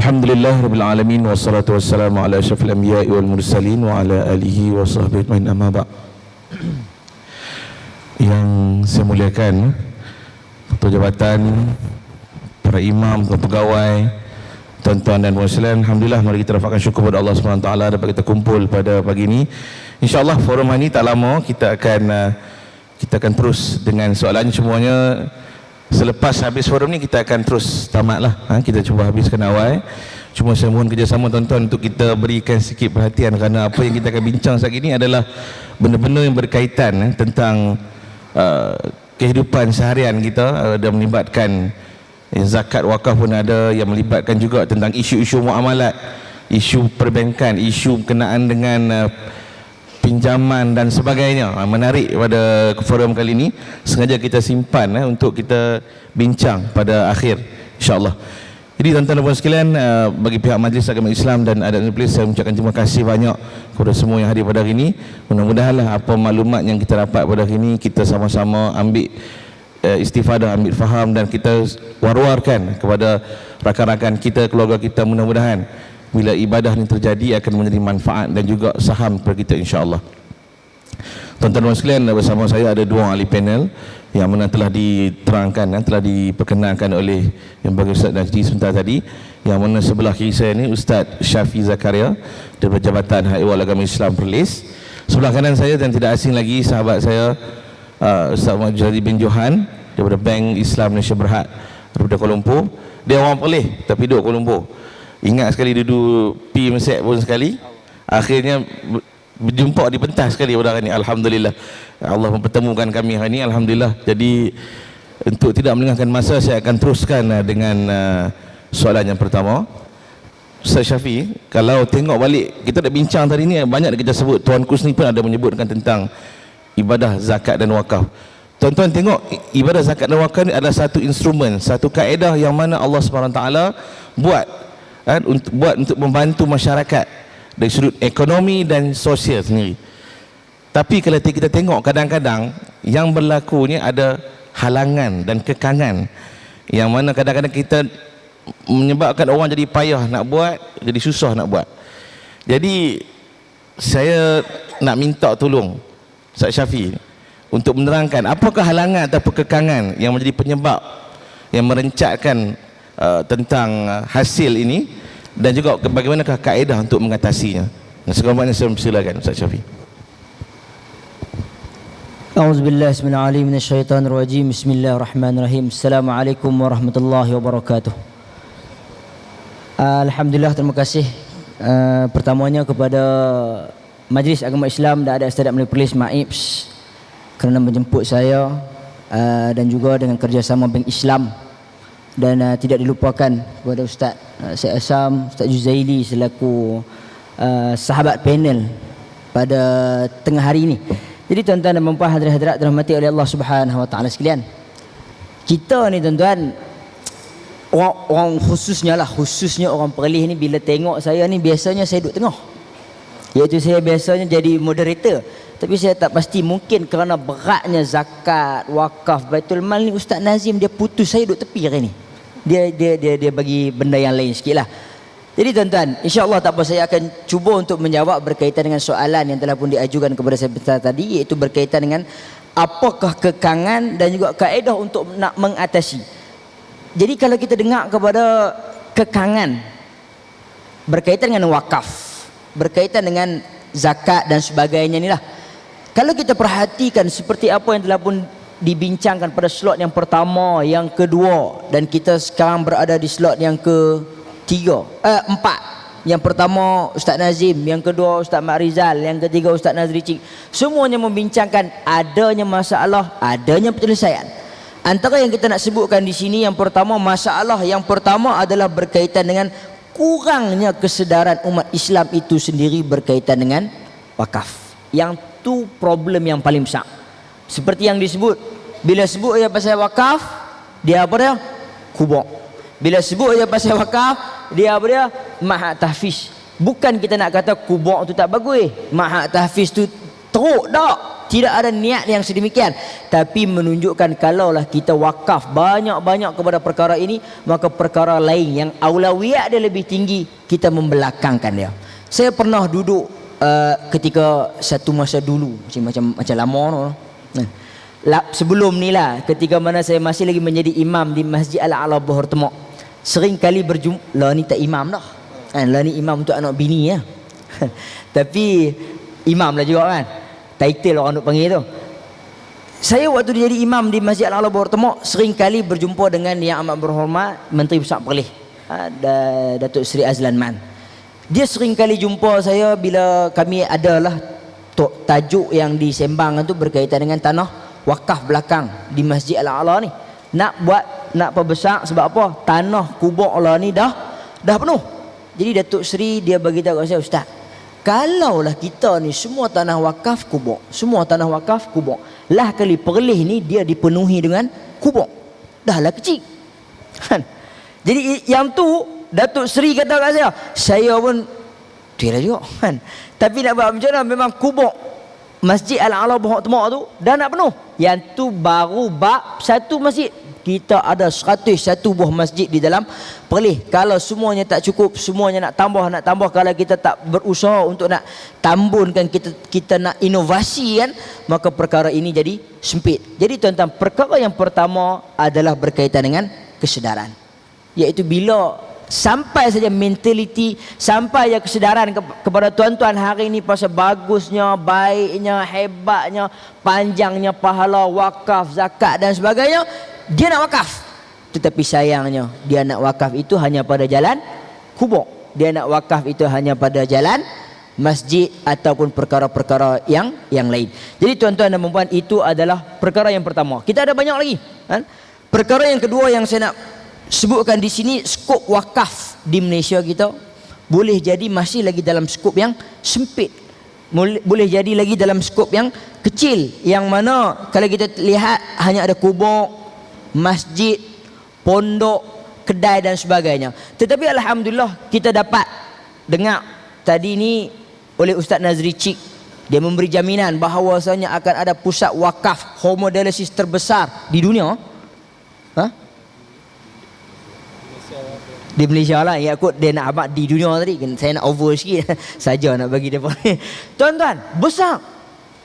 Alhamdulillah Rabbil Alamin, wassalatu wassalamu ala asyrafil anbiya'i wal mursalin wa ala alihi wa sahbihi ajma'in, amma ba'. Yang saya muliakan Ketua Jabatan, para imam, pegawai, tuan-tuan dan puan sekalian, alhamdulillah, mari kita rafakkan syukur kepada Allah SWT dapat kita kumpul pada pagi ini. InsyaAllah forum hari ini tak lama kita akan terus dengan soalan semuanya. Selepas habis forum ni kita akan terus tamatlah. Kita cuba habiskan awal. Cuma saya mohon kerjasama tuan-tuan untuk kita berikan sikit perhatian, kerana apa yang kita akan bincang saat ini adalah benda-benda yang berkaitan tentang kehidupan seharian kita, dan melibatkan zakat, wakaf pun ada, yang melibatkan juga tentang isu-isu muamalat, isu perbankan, isu berkenaan dengan pinjaman dan sebagainya. Menarik pada forum kali ini, sengaja kita simpan untuk kita bincang pada akhir, insya-Allah. Jadi tuan-tuan dan puan sekalian, bagi pihak Majlis Agama Islam dan Adat Negeri, saya mengucapkan terima kasih banyak kepada semua yang hadir pada hari ini. Mudah-mudahanlah apa maklumat yang kita dapat pada hari ini kita sama-sama ambil istifadah, ambil faham, dan kita war-warkan kepada rakan-rakan kita, keluarga kita. Mudah-mudahan bila ibadah ini terjadi akan menjadi manfaat dan juga saham kepada kita, insya-Allah. Tuan-tuan dan sekalian, bersama saya ada dua ahli panel yang mana telah diterangkan dan telah diperkenalkan oleh yang bagi Ustaz Najdi sebentar tadi. Yang mana sebelah kiri saya ni Ustaz Syafi Zakaria daripada Jabatan Hak Agama Islam Perlis. Sebelah kanan saya dan tidak asing lagi sahabat saya, Ustaz Muhammad Jari bin Johan daripada Bank Islam Malaysia Berhad daripada Kuala Lumpur. Dia orang Perlis tapi duduk Kuala Lumpur. Ingat sekali duduk pi Mesek pun sekali. Akhirnya berjumpa di pentas sekali pada hari ini. Alhamdulillah, Allah mempertemukan kami hari ini, alhamdulillah. Jadi untuk tidak melengahkan masa, saya akan teruskan dengan soalan yang pertama. Ustaz Syafi, kalau tengok balik, kita dah bincang tadi ni, banyak kita sebut, Tuan Kus ni pun ada menyebutkan tentang ibadah zakat dan wakaf. Tuan-tuan tengok, ibadah zakat dan wakaf ni adalah satu instrumen, satu kaedah yang mana Allah SWT buat untuk membantu masyarakat dari sudut ekonomi dan sosial sendiri. Tapi kalau kita tengok, kadang-kadang yang berlaku ni ada halangan dan kekangan, yang mana kadang-kadang kita menyebabkan orang jadi payah nak buat, jadi susah nak buat. Jadi saya nak minta tolong Ustaz Syafi untuk menerangkan apakah halangan atau kekangan yang menjadi penyebab yang merencatkan tentang hasil ini, dan juga bagaimanakah kaedah untuk mengatasinya. Sekurang-kurangnya saya persilakan Ustaz Syafi. A'udzubillahi minasyaitonir rajim. Bismillahirrahmanirrahim. Assalamualaikum warahmatullahi wabarakatuh. Alhamdulillah, terima kasih pertamanya kepada Majlis Agama Islam dan Adat Istiadat Melayu Perlis MAIPS kerana menjemput saya, dan juga dengan kerjasama Bank Islam. Dan tidak dilupakan kepada Ustaz Syed Asam, Ustaz Juzaili selaku sahabat panel pada tengah hari ini. Jadi tuan-tuan dan puan hadirin-hadirat dirahmati oleh Allah Subhanahu Wa Taala sekalian, kita ni tuan-tuan, orang khususnya orang Perlis ni, bila tengok saya ni biasanya saya duduk tengah, iaitu saya biasanya jadi moderator. Tapi saya tak pasti, mungkin kerana beratnya zakat, wakaf, Baitul Mal ni, Ustaz Nazim dia putus saya duduk tepi hari ni. Dia bagi benda yang lain sikit lah. Jadi tuan-tuan, insya-Allah tak apa, saya akan cuba untuk menjawab berkaitan dengan soalan yang telah pun diajukan kepada saya tadi, iaitu berkaitan dengan apakah kekangan dan juga kaedah untuk nak mengatasi. Jadi kalau kita dengar kepada kekangan berkaitan dengan wakaf, berkaitan dengan zakat dan sebagainya ni lah, kalau kita perhatikan seperti apa yang telah pun dibincangkan pada slot yang pertama, yang kedua, dan kita sekarang berada di slot yang empat. Yang pertama Ustaz Nazim, yang kedua Ustaz Mak Rizal, yang ketiga Ustaz Nazri Cik. Semuanya membincangkan adanya masalah, adanya penyelesaian. Antara yang kita nak sebutkan di sini, yang pertama, masalah yang pertama adalah berkaitan dengan kurangnya kesedaran umat Islam itu sendiri berkaitan dengan wakaf. Yang tu problem yang paling besar. Seperti yang disebut, bila sebut dia pasal wakaf, dia apa dia? Kubur. Bila sebut dia pasal wakaf, dia apa dia? Mahat tahfiz. Bukan kita nak kata kubur tu tak bagus, mahat tahfiz tu teruk tak? tidak ada niat yang sedemikian, tapi menunjukkan kalaulah kita wakaf banyak-banyak kepada perkara ini, maka perkara lain yang aulawiyat dia lebih tinggi, kita membelakangkan dia. Saya pernah duduk ketika satu masa dulu, macam lama no. Sebelum ni lah, ketika mana saya masih lagi menjadi imam di Masjid Al-A'la Bahar Temok, sering kali berjumpa, lah ni tak imam dah kan, lah ni imam untuk anak bini ya. Tapi imam lah juga kan, title orang nak panggil tu. Saya waktu dia jadi imam di Masjid Al-A'la Bahar Temok, sering kali berjumpa dengan yang amat berhormat Menteri Besar Perlis, Datuk Seri Azlan Man. Dia sering kali jumpa saya bila kami adalah tajuk yang disembangkan tu berkaitan dengan tanah wakaf belakang di Masjid Al-A'la ni. Nak perbesar sebab apa? Tanah kubur Allah ni dah penuh. Jadi Datuk Seri dia bagi tahu kat saya, Ustaz, kalaulah kita ni semua tanah wakaf kubur, semua tanah wakaf kubur, lah kali Perlis ni dia dipenuhi dengan kubur, dah lah kecil kan. Jadi yang tu Datuk Seri kata kat saya pun tidak juga kan. Tapi nak buat macam mana, memang kubur Masjid Al-A'la Bahar Temok tu dah nak penuh. Yang tu baru bab satu masjid. Kita ada 101 buah masjid di dalam Perlis. Kalau semuanya tak cukup, semuanya nak tambah. Kalau kita tak berusaha untuk nak tambunkan, kita nak inovasi kan, maka perkara ini jadi sempit. Jadi tuan-tuan, perkara yang pertama adalah berkaitan dengan kesedaran. Iaitu bila sampai saja mentaliti, sampai saja kesedaran kepada tuan-tuan hari ini pasal bagusnya, baiknya, hebatnya, panjangnya pahala wakaf, zakat dan sebagainya, dia nak wakaf. Tetapi sayangnya dia nak wakaf itu hanya pada jalan kubur, dia nak wakaf itu hanya pada jalan masjid ataupun perkara-perkara yang lain. Jadi tuan-tuan dan puan-puan, itu adalah perkara yang pertama. Kita ada banyak lagi kan? Perkara yang kedua yang saya nak sebutkan di sini, skop wakaf di Malaysia kita boleh jadi masih lagi dalam skop yang sempit, boleh jadi lagi dalam skop yang kecil, yang mana kalau kita lihat hanya ada kubur, masjid, pondok, kedai dan sebagainya. Tetapi alhamdulillah kita dapat dengar tadi ni oleh Ustaz Nazri Cik, dia memberi jaminan bahawasanya akan ada pusat wakaf hemodialisis terbesar di dunia. Di Malaysia lah, ya kot dia nak abad di dunia tadi, saya nak over sikit saja nak bagi dia. Tuan-tuan, besar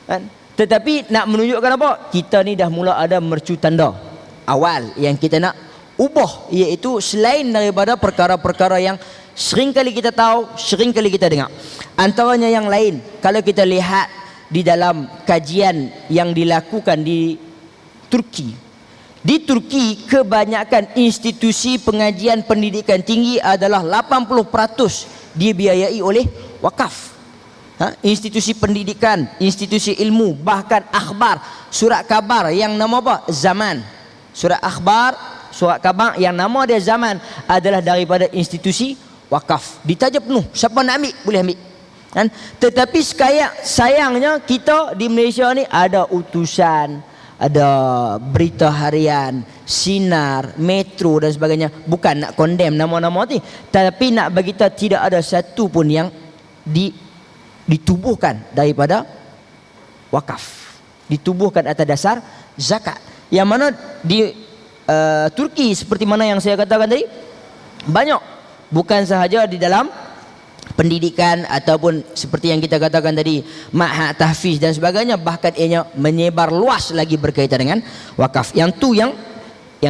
kan? Tetapi nak menunjukkan apa? Kita ni dah mula ada mercu tanda awal yang kita nak ubah, iaitu selain daripada perkara-perkara yang sering kali kita tahu, sering kali kita dengar. Antaranya yang lain, kalau kita lihat di dalam kajian yang dilakukan di Turki. Di Turki, kebanyakan institusi pengajian pendidikan tinggi adalah 80% dibiayai oleh wakaf. Institusi pendidikan, institusi ilmu, bahkan akhbar, surat khabar yang nama apa? Zaman. Surat akhbar, surat khabar yang nama dia Zaman adalah daripada institusi wakaf. Ditaja penuh, siapa nak ambil boleh ambil kan? Tetapi sayangnya kita di Malaysia ni ada utusan, ada berita harian, sinar, metro dan sebagainya. Bukan nak condemn nama-nama ni, tapi nak bagi tahu tidak ada satu pun yang ditubuhkan daripada wakaf, ditubuhkan atas dasar zakat. Yang mana di Turki, seperti mana yang saya katakan tadi, banyak, bukan sahaja di dalam pendidikan ataupun seperti yang kita katakan tadi, ma'had tahfiz dan sebagainya, bahkan ianya menyebar luas lagi berkaitan dengan wakaf. Yang tu yang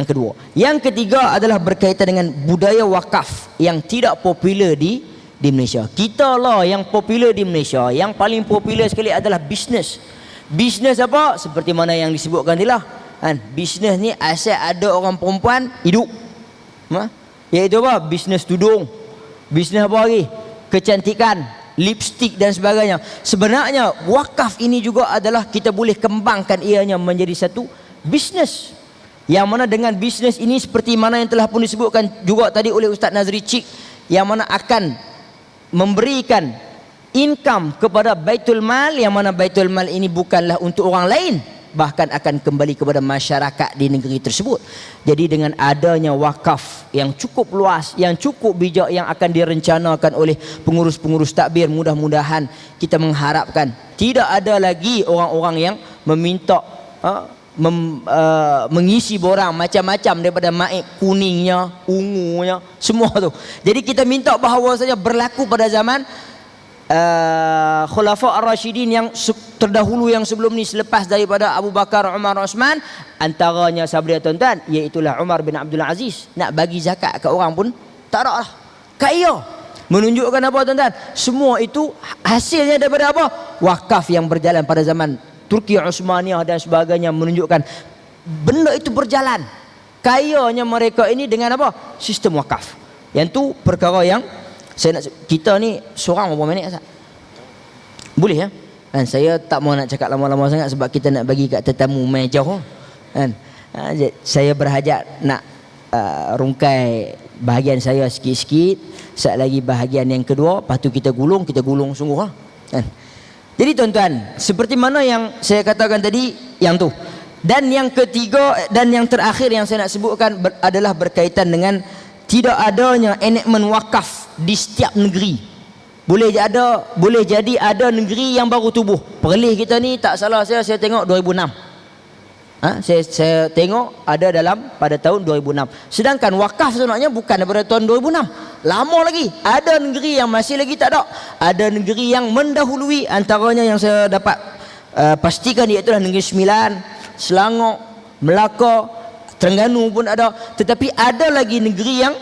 kedua. Yang ketiga adalah berkaitan dengan budaya wakaf yang tidak popular di Malaysia. Kita lah yang popular di Malaysia. Yang paling popular sekali adalah bisnes. Bisnes apa? Seperti mana yang disebutkan tadi lah kan? Bisnes ni asal ada orang perempuan hidup, iaitu apa? Bisnes tudung, bisnes apa lagi? Kecantikan, lipstick dan sebagainya. Sebenarnya wakaf ini juga adalah kita boleh kembangkan ianya menjadi satu bisnes, yang mana dengan bisnes ini seperti mana yang telah pun disebutkan juga tadi oleh Ustaz Nazri Cik, yang mana akan memberikan income kepada Baitul Mal, yang mana Baitul Mal ini bukanlah untuk orang lain, bahkan akan kembali kepada masyarakat di negeri tersebut. Jadi dengan adanya wakaf yang cukup luas, yang cukup bijak, yang akan direncanakan oleh pengurus-pengurus takbir, mudah-mudahan kita mengharapkan tidak ada lagi orang-orang yang meminta mengisi borang macam-macam daripada maib kuningnya, ungunya, semua tu. Jadi kita minta bahawa saja berlaku pada zaman Khulafa Ar-Rashidin yang terdahulu yang sebelum ni, selepas daripada Abu Bakar, Umar, Osman, antaranya sahabat tuan-tuan, iaitulah Umar bin Abdul Aziz. Nak bagi zakat ke orang pun tak ada lah, kaya. Menunjukkan apa tuan-tuan? Semua itu hasilnya daripada apa? Wakaf yang berjalan pada zaman Turki Osmaniyah dan sebagainya, menunjukkan benda itu berjalan. Kayanya mereka ini dengan apa? Sistem wakaf. Yang tu perkara yang saya nak, kita ni seorang berapa minit Ustaz? Boleh ya? Kan saya tak mau nak cakap lama-lama sangat sebab kita nak bagi kat tetamu mai jauh kan. Saya berhajat nak rungkai bahagian saya sikit-sikit, sat lagi bahagian yang kedua, lepas tu kita gulung sungguh lah kan. Jadi tuan-tuan, seperti mana yang saya katakan tadi, yang tu. Dan yang ketiga dan yang terakhir yang saya nak sebutkan adalah berkaitan dengan tidak adanya enactment wakaf di setiap negeri. Boleh jadi ada negeri yang baru tubuh. Perlis kita ni tak salah saya tengok 2006. Saya tengok ada pada tahun 2006. Sedangkan wakaf sebenarnya bukan daripada tahun 2006. Lama lagi. Ada negeri yang masih lagi tak ada. Ada negeri yang mendahului, antaranya yang saya dapat pastikan iaitu negeri Sembilan, Selangor, Melaka, Terengganu pun ada. Tetapi ada lagi negeri yang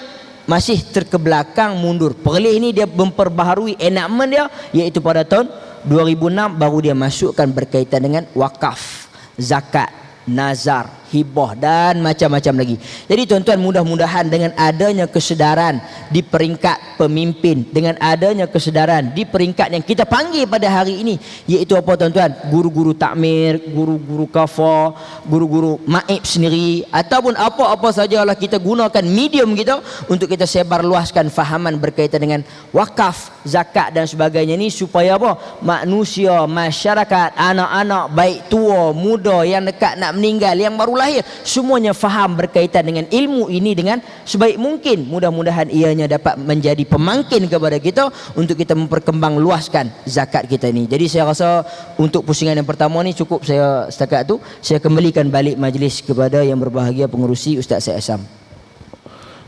masih terkebelakang, mundur. Perlis ni dia memperbaharui enactment dia, iaitu pada tahun 2006 baru dia masukkan berkaitan dengan wakaf, zakat, nazar, hibah dan macam-macam lagi. Jadi tuan-tuan, mudah-mudahan dengan adanya kesedaran di peringkat pemimpin, dengan adanya kesedaran di peringkat yang kita panggil pada hari ini, iaitu apa tuan-tuan? Guru-guru takmir, guru-guru kafah, guru-guru maib sendiri, ataupun apa-apa sajalah kita gunakan medium kita untuk kita sebar luaskan fahaman berkaitan dengan wakaf, zakat dan sebagainya ni, supaya apa? Manusia, masyarakat, anak-anak baik tua, muda, yang dekat nak meninggal, yang baru lahir, semuanya faham berkaitan dengan ilmu ini dengan sebaik mungkin. Mudah-mudahan ianya dapat menjadi pemangkin kepada kita untuk kita memperkembang luaskan zakat kita ini. Jadi saya rasa untuk pusingan yang pertama ni cukup saya setakat tu. Saya kembalikan balik majlis kepada yang berbahagia pengerusi Ustaz Syed Asam.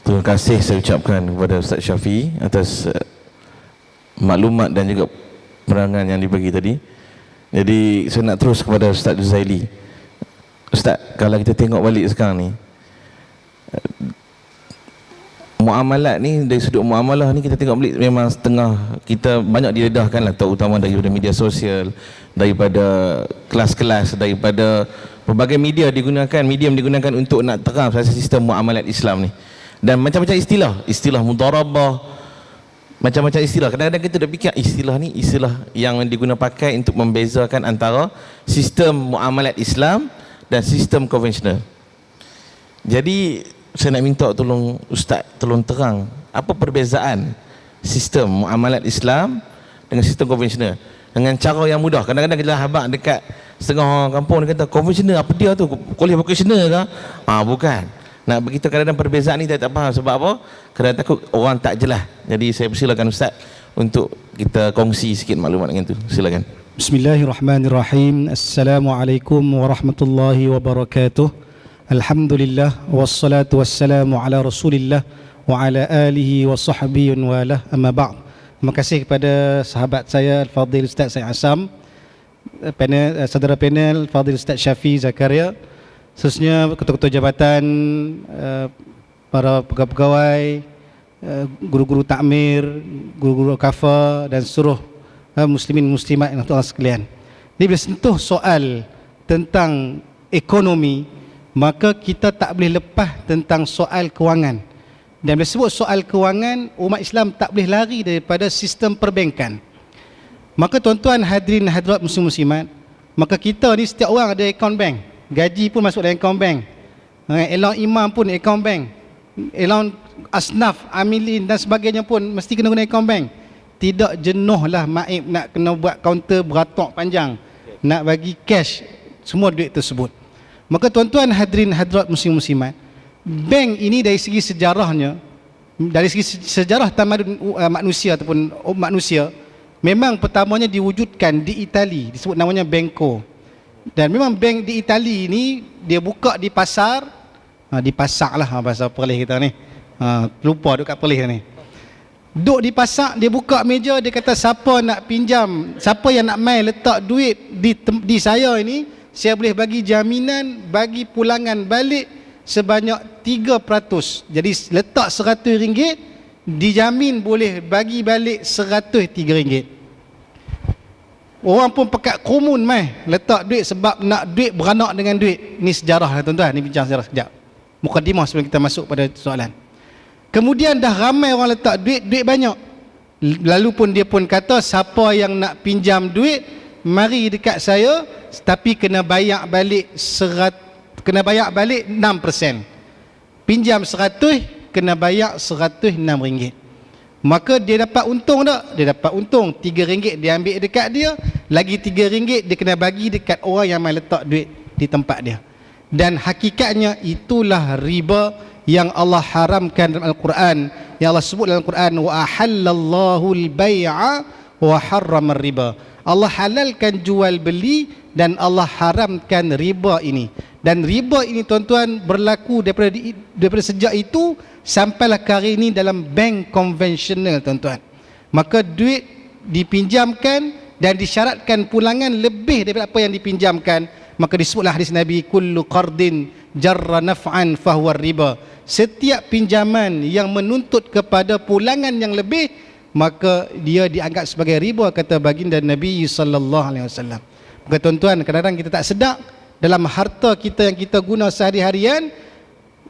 Terima kasih saya ucapkan kepada Ustaz Syafiee atas maklumat dan juga penerangan yang dibagi tadi. Jadi saya nak terus kepada Ustaz Zaili. Ustaz, kalau kita tengok balik sekarang ni, muamalat ni, dari sudut muamalah ni kita tengok balik memang setengah kita banyak diredahkan lah, terutama daripada media sosial, daripada kelas-kelas, daripada pelbagai medium digunakan untuk nak terang pasal sistem muamalat Islam ni. Dan macam-macam istilah mudarabah, macam-macam istilah. Kadang-kadang kita dah fikir istilah ni istilah yang digunakan pakai untuk membezakan antara sistem muamalat Islam dan sistem konvensional. Jadi saya nak minta tolong Ustaz tolong terang apa perbezaan sistem muamalat Islam dengan sistem konvensional dengan cara yang mudah. Kadang-kadang kita habaq dekat setengah orang kampung, dia kata konvensional apa dia tu, kuliah vocational ke? Bukan. Nak beritahu kadang-kadang perbezaan ni tak faham sebab apa? Kerana takut orang tak jelas. Jadi saya persilakan Ustaz untuk kita kongsi sikit maklumat dengan tu. Silakan. Bismillahirrahmanirrahim. Assalamualaikum warahmatullahi wabarakatuh. Alhamdulillah wassalatu wassalamu ala Rasulillah wa ala alihi wa sahbihi wa lah, amma ba'd. Terima kasih kepada sahabat saya Al-Fadhil Ustaz Syed Asam, saudara panel Fadhil Ustaz Syafiee Zakaria, khususnya ketua-ketua jabatan, para pegawai-pegawai, guru-guru takmir, guru-guru kafa dan seluruh muslimin muslimat yang Allah sekalian. Ini bila sentuh soal tentang ekonomi, maka kita tak boleh lepas tentang soal kewangan. Dan bila sebut soal kewangan, umat Islam tak boleh lari daripada sistem perbankan. Maka tuan-tuan hadirin hadirat muslim muslimat, maka kita ni setiap orang ada akaun bank. Gaji pun masuk dalam akaun bank. Allowance imam pun akaun bank. Allowance asnaf, amilin dan sebagainya pun mesti kena guna akaun bank. Tidak jenuhlah maib nak kena buat kaunter beratok panjang, nak bagi cash semua duit tersebut. Maka tuan-tuan hadirin hadirat muslim muslimat, bank ini dari segi sejarahnya, dari segi sejarah tamadun manusia ataupun manusia, memang pertamanya diwujudkan di Itali, disebut namanya Banco. Dan memang bank di Itali ni dia buka di pasar, di pasar lah bahasa Perlis kita ni. Lupa duk kat Perlis ni. Duk di pasar, dia buka meja, dia kata siapa nak pinjam, siapa yang nak main letak duit di saya ini, saya boleh bagi jaminan bagi pulangan balik sebanyak 3%. Jadi letak RM100, dijamin boleh bagi balik RM103. Orang pun pekat kumun letak duit sebab nak duit beranak dengan duit. Ni sejarah lah tuan-tuan, ni bincang sejarah sekejap. Mukadimah sebelum kita masuk pada soalan. Kemudian dah ramai orang letak duit banyak. Lalu pun dia pun kata siapa yang nak pinjam duit, mari dekat saya, tapi kena bayar balik 6%. Pinjam 100, kena bayar RM106. Maka dia dapat untung tak? Dia dapat untung. RM3 dia ambil dekat dia, lagi RM3 dia kena bagi dekat orang yang main letak duit di tempat dia. Dan hakikatnya itulah riba yang Allah haramkan dalam Al-Quran, yang Allah sebut dalam Al-Quran, wa ahallallahu al-bai'a wa harrama riba. Allah halalkan jual beli dan Allah haramkan riba ini. Dan riba ini tuan-tuan berlaku daripada sejak itu sampailah ke hari ini dalam bank konvensional tuan-tuan. Maka duit dipinjamkan dan disyaratkan pulangan lebih daripada apa yang dipinjamkan. Maka disebutlah hadis Nabi, kullu qardin jarra naf'an fahuwa riba. Setiap pinjaman yang menuntut kepada pulangan yang lebih, maka dia dianggap sebagai riba, kata baginda Nabi sallallahu alaihi wasallam. Maka tuan-tuan, kadang-kadang kita tak sedar dalam harta kita yang kita guna sehari-harian,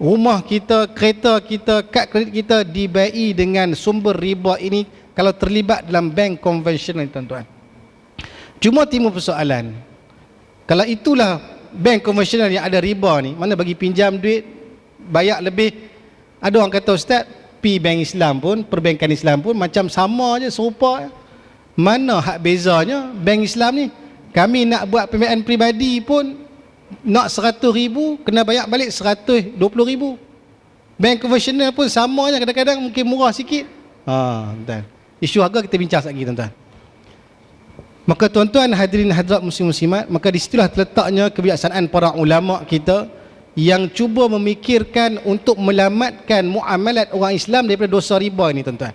rumah kita, kereta kita, kad kredit kita dibai dengan sumber riba ini kalau terlibat dalam bank konvensional tuan-tuan. Cuma timbul persoalan, kalau itulah bank konvensional yang ada riba ni, mana bagi pinjam duit bayar lebih. Ada orang kata, ustaz, pi bank Islam pun, perbankan Islam pun macam sama je, serupa. Mana hak bezanya bank Islam ni? Kami nak buat pembiayaan peribadi pun nak 100,000 kena bayar balik 120,000. Bank konvensional pun sama je, kadang-kadang mungkin murah sikit. Tuan. Isu harga kita bincang sekali tuan-tuan. Maka tuan-tuan hadirin hadirat muslim-muslimat, maka disitulah terletaknya kebijaksanaan para ulama kita yang cuba memikirkan untuk melamatkan muamalat orang Islam daripada dosa riba ini tuan-tuan.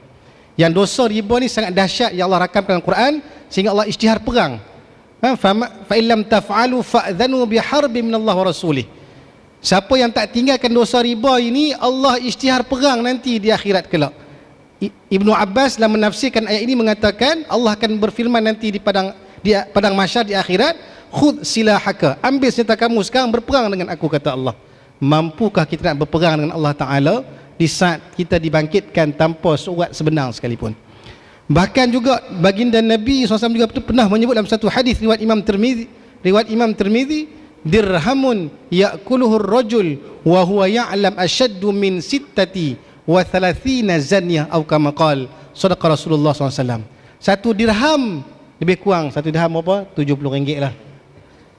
Yang dosa riba ni sangat dahsyat yang Allah rakamkan dalam Quran, sehingga Allah isytihar perang. Fa illam taf'alu fa'dhanu biharbin minallah wa rasulih. Siapa yang tak tinggalkan dosa riba ini, Allah isytihar perang nanti di akhirat kelak. Ibnu Abbas dalam menafsirkan ayat ini mengatakan, Allah akan berfirman nanti di padang mahsyar di akhirat, khudh silahaka, ambil senjata kamu sekarang berperang dengan aku, kata Allah. Mampukah kita nak berperang dengan Allah Ta'ala di saat kita dibangkitkan tanpa surat sebenar sekalipun? Bahkan juga baginda Nabi SAW juga pernah menyebut dalam satu hadis riwayat Imam Tirmizi, dirhamun ya'kuluhu ar-rajul wa huwa ya'lam ashaddu min sittati wa thalathina zanyah atau kama qala sadaqa Rasulullah SAW. Satu dirham, lebih kurang satu dirham apa? RM70 lah.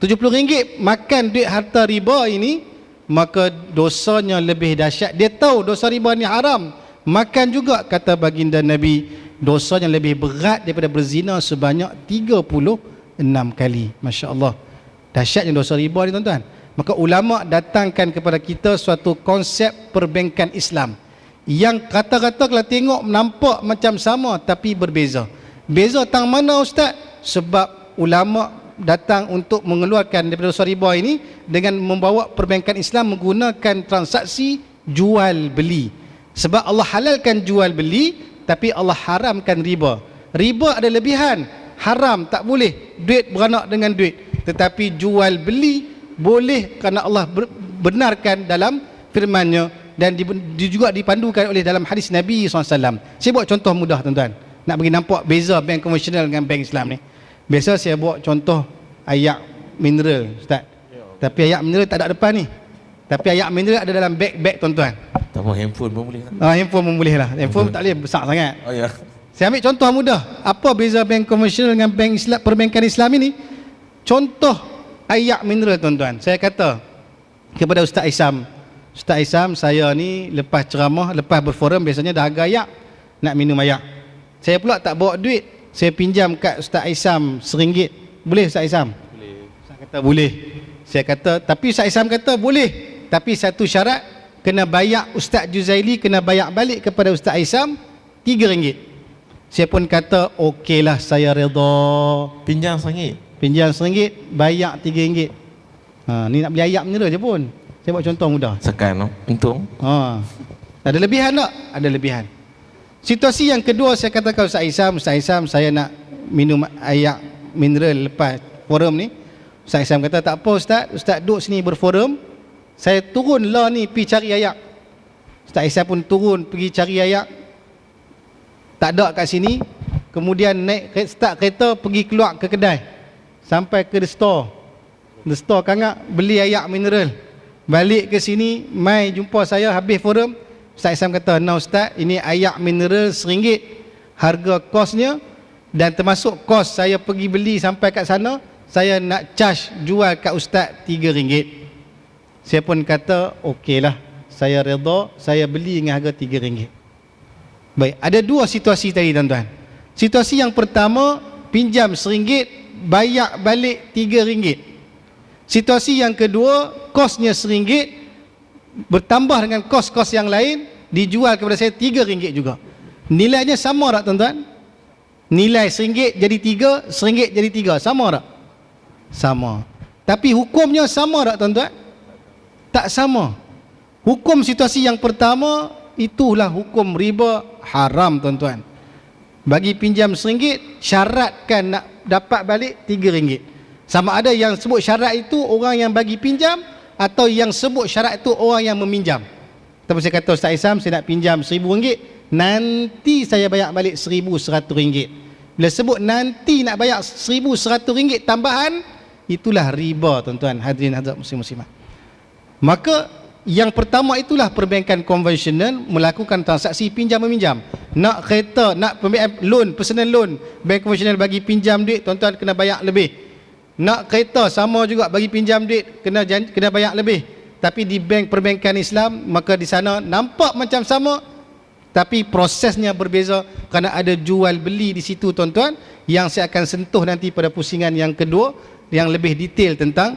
RM70 makan duit harta riba ini, maka dosanya lebih dahsyat. Dia tahu dosa riba ni haram, makan juga, kata baginda Nabi, dosanya lebih berat daripada berzina sebanyak 36 kali. Masya Allah, dahsyatnya dosa riba ni tuan-tuan. Maka ulama datangkan kepada kita suatu konsep perbankan Islam yang kata-kata kalau tengok nampak macam sama tapi berbeza. Beza tang mana ustaz? Sebab ulama datang untuk mengeluarkan daripada dosa riba ini dengan membawa perbankan Islam menggunakan transaksi jual beli. Sebab Allah halalkan jual beli, tapi Allah haramkan riba. Riba ada lebihan, haram, tak boleh duit beranak dengan duit. Tetapi jual beli boleh kerana Allah benarkan dalam firman-Nya, dan juga dipandukan oleh dalam hadis Nabi SAW. Saya buat contoh mudah tuan-tuan, nak bagi nampak beza bank konvensional dengan bank Islam ni. Biasa saya buat contoh ayak mineral ustaz, tapi ayak mineral tak ada depan ni, tapi ayak mineral ada dalam beg tuan-tuan. Tak mau handphone pun boleh tak? Handphone pun boleh lah. Handphone tak boleh besar sangat. Oh ya. Saya ambil contoh mudah. Apa beza bank konvensional dengan bank Islam, perbankan Islam ini? Contoh ayak mineral tuan-tuan. Saya kata kepada Ustaz Isam, Ustaz Isam, saya ni lepas ceramah, lepas berforum biasanya dah agak ayak, nak minum ayak. Saya pula tak bawa duit, saya pinjam kat Ustaz Isam RM1. Boleh Ustaz Isam? Boleh. Kata boleh. Saya kata, tapi Ustaz Isam kata boleh, tapi satu syarat, kena bayar Ustaz Juzaili, kena bayar balik kepada Ustaz Isam RM3. Saya pun kata okeylah, saya redha. Pinjam RM1. Pinjam RM1, bayar RM3. Ni nak beli ayam mineral je pun. Saya buat contoh mudah. Sekan untung. Ada lebihan tak? Ada lebihan. Situasi yang kedua, saya katakan Ustaz Isam, saya nak minum air mineral lepas forum ni. Ustaz Isam kata, tak apa Ustaz duduk sini berforum, saya turun lah ni pergi cari air. Ustaz Isam pun turun pergi cari air, tak ada kat sini. Kemudian naik start kereta pergi keluar ke kedai, sampai ke the store kangak beli air mineral, balik ke sini, mai jumpa saya habis forum. Ustaz Isam kata, nah Ustaz, ini air mineral RM1, harga kosnya, dan termasuk kos saya pergi beli sampai kat sana, saya nak charge jual kat Ustaz RM3. Saya pun kata okeylah, saya redha, saya beli dengan harga RM3. Baik, ada dua situasi tadi tuan-tuan. Situasi yang pertama, pinjam RM1, bayar balik RM3. Situasi yang kedua, kosnya RM1 bertambah dengan kos-kos yang lain, dijual kepada saya RM3 juga. Nilainya sama tak tuan-tuan? Nilai RM1 jadi RM3, RM1 jadi RM3, sama tak? Sama. Tapi hukumnya sama tak tuan-tuan? Tak sama. Hukum situasi yang pertama, itulah hukum riba haram tuan-tuan. Bagi pinjam RM1, syaratkan nak dapat balik RM3. Sama ada yang sebut syarat itu orang yang bagi pinjam, atau yang sebut syarat itu orang yang meminjam. Tapi saya kata, Ustaz Isam, saya nak pinjam RM1,000, nanti saya bayar balik RM1,100. Bila sebut nanti nak bayar RM1,100 tambahan, itulah riba tuan-tuan, hadirin hadirat muslim-muslimat. Maka yang pertama itulah perbankan konvensional melakukan transaksi pinjam meminjam. Nak kereta, nak loan, personal loan, bank konvensional bagi pinjam duit, tuan-tuan kena bayar lebih. Nak kereta sama juga, bagi pinjam duit kena bayar lebih. Tapi di bank perbankan Islam, maka di sana nampak macam sama, tapi prosesnya berbeza, kerana ada jual beli di situ tuan-tuan, yang saya akan sentuh nanti pada pusingan yang kedua, yang lebih detail tentang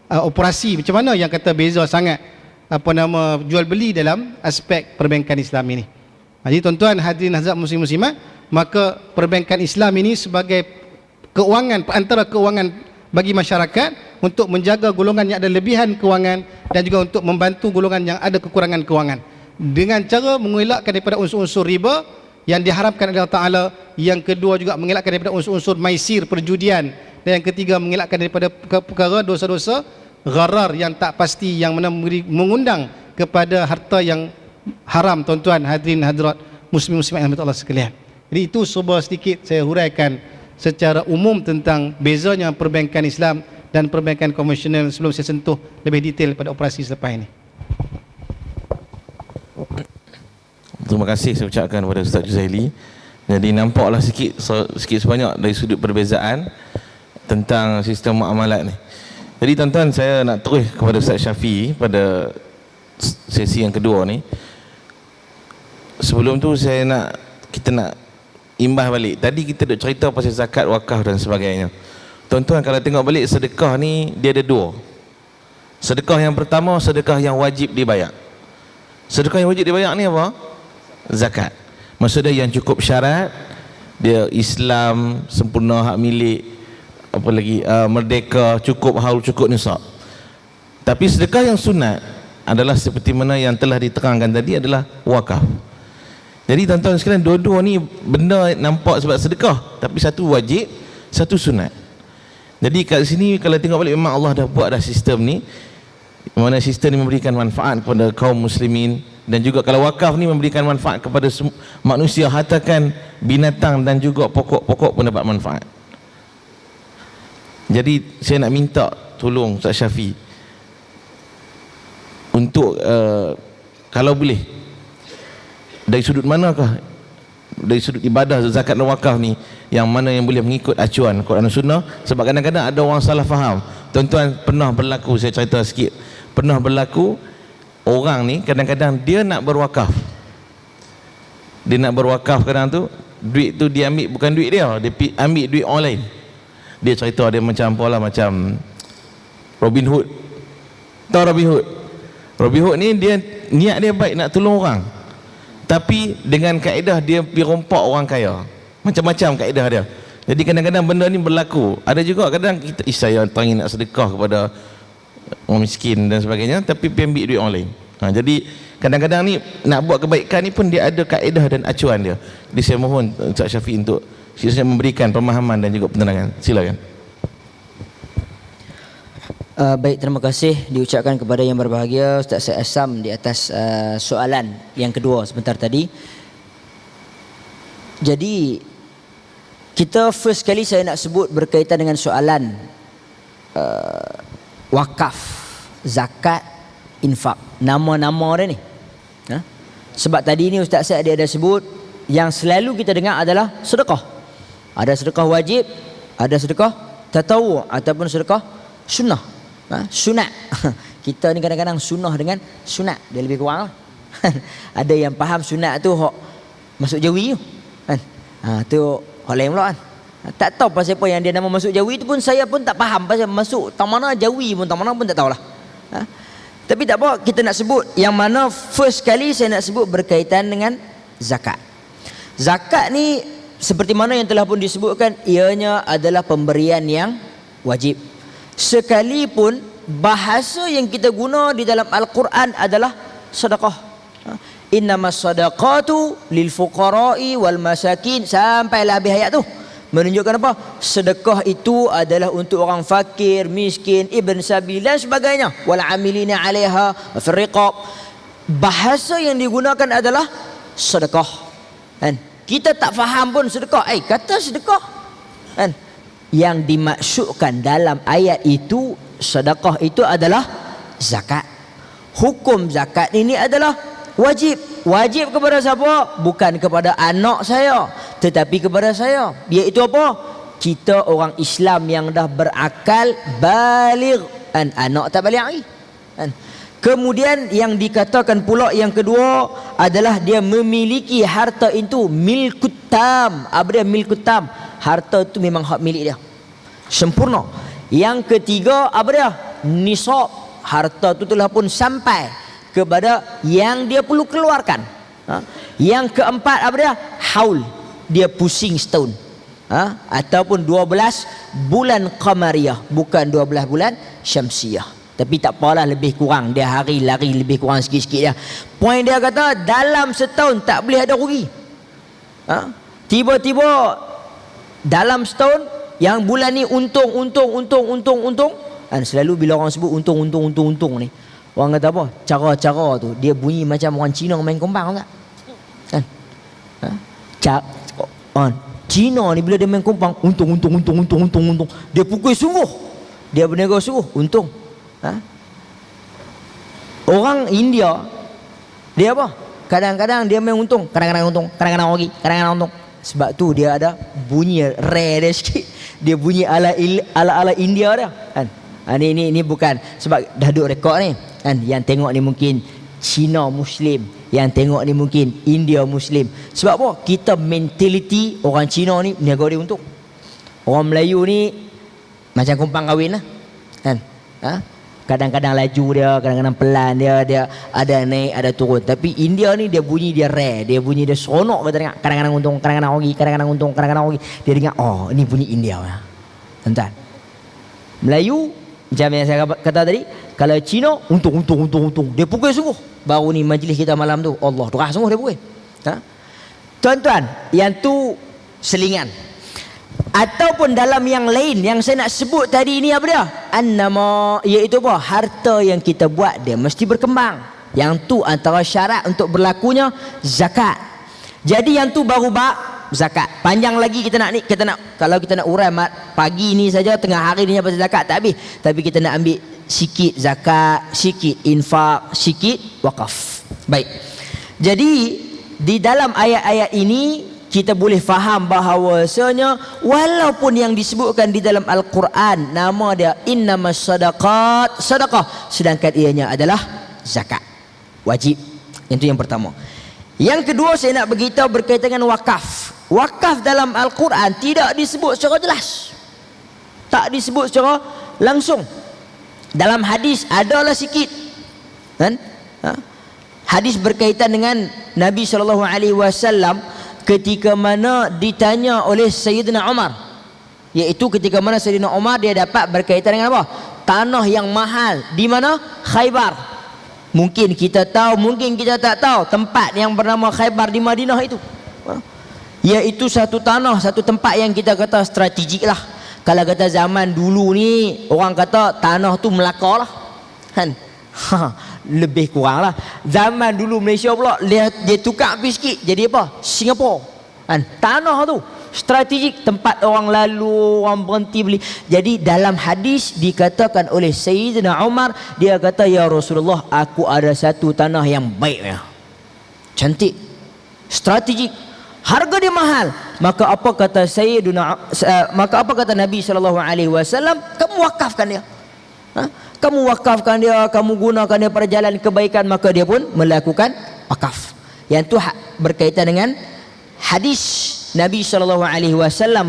operasi macam mana yang kata beza sangat jual beli dalam aspek perbankan Islam ini. Jadi tuan-tuan hadirin hadirat muslim-muslimat, maka perbankan Islam ini sebagai keuangan, antara keuangan bagi masyarakat, untuk menjaga golongan yang ada lebihan kewangan, dan juga untuk membantu golongan yang ada kekurangan kewangan, dengan cara mengelakkan daripada unsur-unsur riba yang diharamkan oleh Allah Ta'ala. Yang kedua juga mengelakkan daripada unsur-unsur maisir, perjudian, dan yang ketiga mengelakkan daripada perkara dosa-dosa gharar yang tak pasti, yang mana mengundang kepada harta yang haram tuan-tuan hadirin hadirat muslim-muslimat yang Allah sekalian. Jadi itu cuba sedikit saya huraikan secara umum tentang bezanya perbankan Islam dan perbankan konvensional, sebelum saya sentuh lebih detail pada operasi selepas ini. Terima kasih saya ucapkan kepada Ustaz Juzaili. Jadi nampaklah sikit sebanyak dari sudut perbezaan tentang sistem muamalat ni. Jadi tuan-tuan, saya nak terus kepada Ustaz Syafiee pada sesi yang kedua ni. Sebelum tu kita nak imbas balik. Tadi kita dah cerita pasal zakat, wakaf dan sebagainya. Tuan-tuan, kalau tengok balik sedekah ni, dia ada dua. Sedekah yang pertama, sedekah yang wajib dibayar. Sedekah yang wajib dibayar ni apa? Zakat. Maksudnya yang cukup syarat, dia Islam, sempurna hak milik, apa lagi, merdeka, cukup haul, cukup nisab. Tapi sedekah yang sunat adalah seperti mana yang telah diterangkan tadi, adalah wakaf. Jadi tuan-tuan sekalian, dua-dua ni benda nampak sebab sedekah, tapi satu wajib, satu sunat. Jadi kat sini kalau tengok balik, memang Allah dah buat dah sistem ni, mana sistem ni memberikan manfaat kepada kaum muslimin, dan juga kalau wakaf ni memberikan manfaat kepada manusia, hatakan binatang dan juga pokok-pokok pun dapat manfaat. Jadi saya nak minta tolong Ustaz Syafiee untuk kalau boleh, dari sudut manakah, dari sudut ibadah zakat dan wakaf ni, yang mana yang boleh mengikut acuan Quran dan Sunnah. Sebab kadang-kadang ada orang salah faham. Tuan-tuan, pernah berlaku, saya cerita sikit, pernah berlaku orang ni kadang-kadang dia nak berwakaf. Dia nak berwakaf, kadang tu duit tu dia ambil bukan duit dia ambil duit orang lain. Dia cerita dia macam apalah, macam Robin Hood. Tahu Robin Hood? Robin Hood ni dia niat dia baik nak tolong orang, tapi dengan kaedah dia pergi rompak orang kaya. Macam-macam kaedah dia. Jadi kadang-kadang benda ni berlaku. Ada juga kadang kita saya teringin nak sedekah kepada orang miskin dan sebagainya, tapi pergi ambil duit orang lain. Jadi kadang-kadang ni nak buat kebaikan ni pun dia ada kaedah dan acuan dia. Jadi saya mohon Ustaz Syafiq untuk saya memberikan pemahaman dan juga penerangan. Silakan. Baik, terima kasih diucapkan kepada yang berbahagia Ustaz Syed Assam di atas soalan yang kedua sebentar tadi. Jadi kita first kali saya nak sebut berkaitan dengan soalan wakaf, zakat, infak. Nama-nama dia ni. Sebab tadi ni Ustaz Syed dia ada sebut yang selalu kita dengar adalah sedekah. Ada sedekah wajib, ada sedekah tatawu ataupun sedekah sunnah. Sunat. Kita ni kadang-kadang sunnah dengan sunat, dia lebih kurang lah. Ada yang faham sunat tu hok masuk jawi tu kan. Tu hok lain pula kan. Tak tahu pasal apa yang dia nama masuk jawi tu pun saya pun tak faham pasal masuk tang mana jawi pun tang mana pun tak tahulah. Tapi tak apa, kita nak sebut yang mana first kali saya nak sebut berkaitan dengan zakat. Zakat ni seperti mana yang telah pun disebutkan, ianya adalah pemberian yang wajib. Sekalipun bahasa yang kita guna di dalam Al-Quran adalah sedekah. Innamas sadaqatu lil fuqara'i wal masakin, sampailah habis ayat tu. Menunjukkan apa? Sedekah itu adalah untuk orang fakir, miskin, ibn sabil dan sebagainya. Wal amilina 'alaiha fil riqab. Bahasa yang digunakan adalah sedekah. Kan? Kita tak faham pun sedekah. Kata sedekah. Kan? Yang dimaksudkan dalam ayat itu sedekah itu adalah zakat. Hukum zakat ini adalah wajib. Wajib kepada siapa? Bukan kepada anak saya, tetapi kepada saya. Iaitu apa? Kita orang Islam yang dah berakal, baligh, dan anak tak baligh lagi. Kemudian yang dikatakan pula yang kedua adalah dia memiliki harta itu milkut tam. Apa dia milkut tam? Harta itu memang hak milik dia, sempurna. Yang ketiga apa dia? Nisab. Harta itu telah pun sampai kepada yang dia perlu keluarkan. Yang keempat apa dia? Haul. Dia pusing setahun. Ataupun 12 bulan qamariyah, bukan 12 bulan syamsiyah. Tapi tak apalah, lebih kurang dia hari lari lebih kurang sikit-sikit dia. Poin dia kata dalam setahun tak boleh ada rugi. Tiba-tiba dalam setahun yang bulan ni untung. Dan selalu bila orang sebut untung ni, orang kata apa? Cara-cara tu dia bunyi macam orang Cina main kompang tak? Kan? Cina ni bila dia main kompang untung. Dia pukul sungguh. Dia berniaga sungguh untung. Orang India dia apa? Kadang-kadang dia main untung, kadang-kadang untung, kadang-kadang rugi, kadang-kadang untung. Sebab tu dia ada bunyi rare dia sikit. Dia bunyi ala India dia kan. Ini bukan sebab dah duk rekod ni kan. Yang tengok ni mungkin Cina Muslim, yang tengok ni mungkin India Muslim. Sebab apa? Kita mentaliti orang Cina ni niaga dia untung. Orang Melayu ni macam kumpang kahwin lah kan. Kadang-kadang laju dia, kadang-kadang pelan dia ada naik, ada turun. Tapi India ni dia bunyi dia rare, dia bunyi dia seronok kita dengar. Kadang-kadang untung, kadang-kadang rugi, kadang-kadang untung, kadang-kadang rugi. Dia dengar, oh ini bunyi India. Tuan-tuan. Melayu macam yang saya kata tadi, kalau Cina untung. Dia pukul sungguh. Baru ni majlis kita malam tu, Allah, derah sungguh dia pukul. Tuan-tuan, yang tu selingan. Ataupun dalam yang lain yang saya nak sebut tadi ini apa dia? Annama, iaitu apa? Harta yang kita buat dia mesti berkembang. Yang tu antara syarat untuk berlakunya zakat. Jadi yang tu baru bab zakat. Panjang lagi kita nak kalau kita nak urai pagi ni saja, tengah hari ni pasal zakat tak habis. Tapi kita nak ambil sikit zakat, sikit infak, sikit wakaf. Baik. Jadi di dalam ayat-ayat ini kita boleh faham bahawasanya walaupun yang disebutkan di dalam Al-Quran nama dia innamas sadaqat, sedekah, sedangkan ianya adalah zakat wajib. Itu yang pertama. Yang kedua saya nak beritahu berkaitan dengan wakaf. Wakaf dalam Al-Quran tidak disebut secara jelas, tak disebut secara langsung. Dalam hadis adalah sikit kan? Hadis berkaitan dengan Nabi SAW ketika mana ditanya oleh Sayyidina Umar, iaitu ketika mana Sayyidina Umar dia dapat berkaitan dengan apa? Tanah yang mahal di mana? Khaybar. Mungkin kita tahu, mungkin kita tak tahu tempat yang bernama Khaybar di Madinah itu, iaitu satu tanah, satu tempat yang kita kata strategik lah. Kalau kata zaman dulu ni orang kata tanah tu Melaka lah kan. Lebih kurang lah. Zaman dulu Malaysia pula dia tukar habis sikit jadi apa? Singapura kan. Tanah tu strategik, tempat orang lalu, orang berhenti beli. Jadi dalam hadis dikatakan oleh Sayyidina Umar, dia kata, ya Rasulullah, aku ada satu tanah yang baik, cantik, strategik, harga dia mahal. Maka apa kata maka apa kata Nabi SAW? Kamu wakafkan dia. Kamu wakafkan dia, kamu gunakan dia pada jalan kebaikan. Maka dia pun melakukan wakaf. Yang tu berkaitan dengan hadis Nabi SAW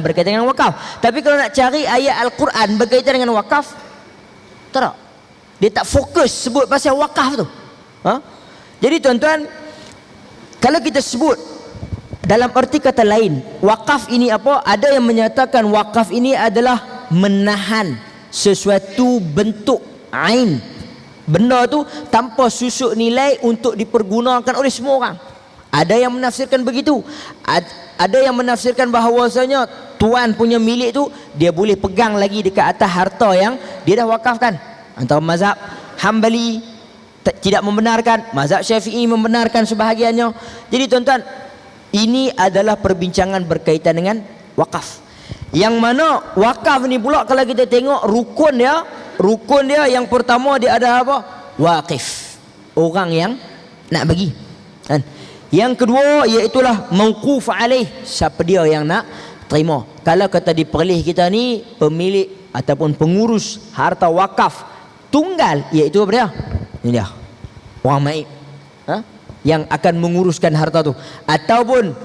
berkaitan dengan wakaf. Tapi kalau nak cari ayat Al-Quran berkaitan dengan wakaf, tak, dia tak fokus sebut pasal wakaf tu. Jadi tuan-tuan, kalau kita sebut dalam arti kata lain, wakaf ini apa? Ada yang menyatakan wakaf ini adalah menahan sesuatu bentuk ain, benda tu tanpa susuk nilai untuk dipergunakan oleh semua orang. Ada yang menafsirkan begitu. Ada yang menafsirkan bahawasanya tuan punya milik tu dia boleh pegang lagi dekat atas harta yang dia dah wakafkan. Antara mazhab Hambali tidak membenarkan, mazhab Syafi'i membenarkan sebahagiannya. Jadi tuan-tuan, ini adalah perbincangan berkaitan dengan wakaf. Yang mana wakaf ni pula kalau kita tengok rukun dia yang pertama dia ada apa? Waqif, orang yang nak bagi kan? Yang kedua iaitulah mauquf alaih, siapa dia yang nak terima. Kalau kata di perlis kita ni pemilik ataupun pengurus harta wakaf tunggal, iaitu apa dia? Ini dia, orang maib, yang akan menguruskan harta tu. Ataupun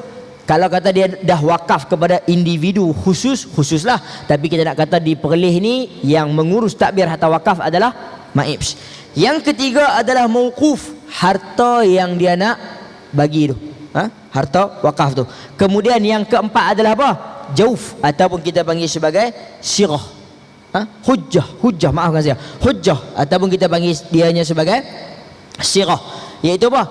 kalau kata dia dah wakaf kepada individu khususlah. Tapi kita nak kata di perlis ni yang mengurus takbir harta wakaf adalah maib. Yang ketiga adalah mauquf, harta yang dia nak bagi tu, harta wakaf tu. Kemudian yang keempat adalah apa? Jauf, ataupun kita panggil sebagai sirah, hujjah, maafkan saya, hujjah, ataupun kita panggil dianya sebagai sirah, iaitu apa?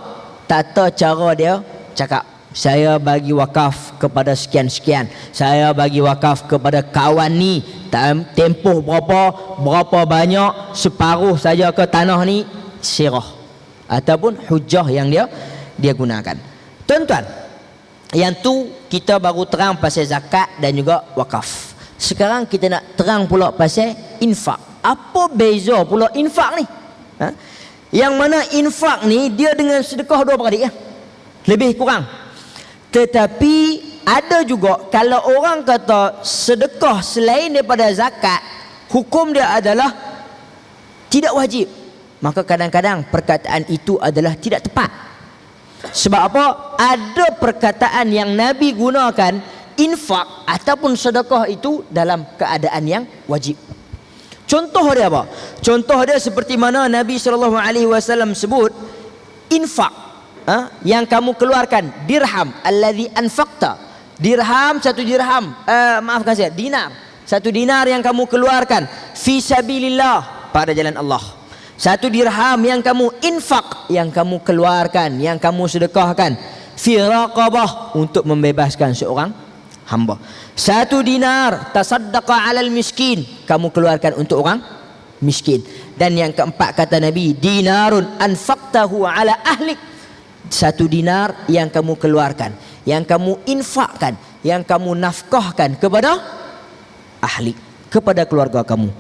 Tata cara dia cakap, saya bagi wakaf kepada sekian-sekian, saya bagi wakaf kepada kawan ni, tempoh berapa banyak, separuh saja ke tanah ni, sirah ataupun hujjah yang dia gunakan. Tuan-tuan, yang tu kita baru terang pasal zakat dan juga wakaf. Sekarang kita nak terang pula pasal infak. Apa beza pula infak ni? Yang mana infak ni dia dengan sedekah dua beradik, lebih kurang. Tetapi ada juga kalau orang kata sedekah selain daripada zakat, hukum dia adalah tidak wajib. Maka kadang-kadang perkataan itu adalah tidak tepat. Sebab apa? Ada perkataan yang Nabi gunakan infak ataupun sedekah itu dalam keadaan yang wajib. Contoh dia apa? Contoh dia seperti mana Nabi SAW sebut infak, yang kamu keluarkan, dirham allazi anfaqta, dirham, satu dirham, maafkan saya, dinar, satu dinar yang kamu keluarkan fi sabilillah, pada jalan Allah. Satu dirham yang kamu infak, yang kamu keluarkan, yang kamu sedekahkan fi raqabah, untuk membebaskan seorang hamba. Satu dinar tasaddaqa alal miskin, kamu keluarkan untuk orang miskin. Dan yang keempat kata Nabi, dinarun anfaqtahu ala ahlik, satu dinar yang kamu keluarkan, yang kamu infakkan, yang kamu nafkahkan kepada ahlik, kepada keluarga kamu.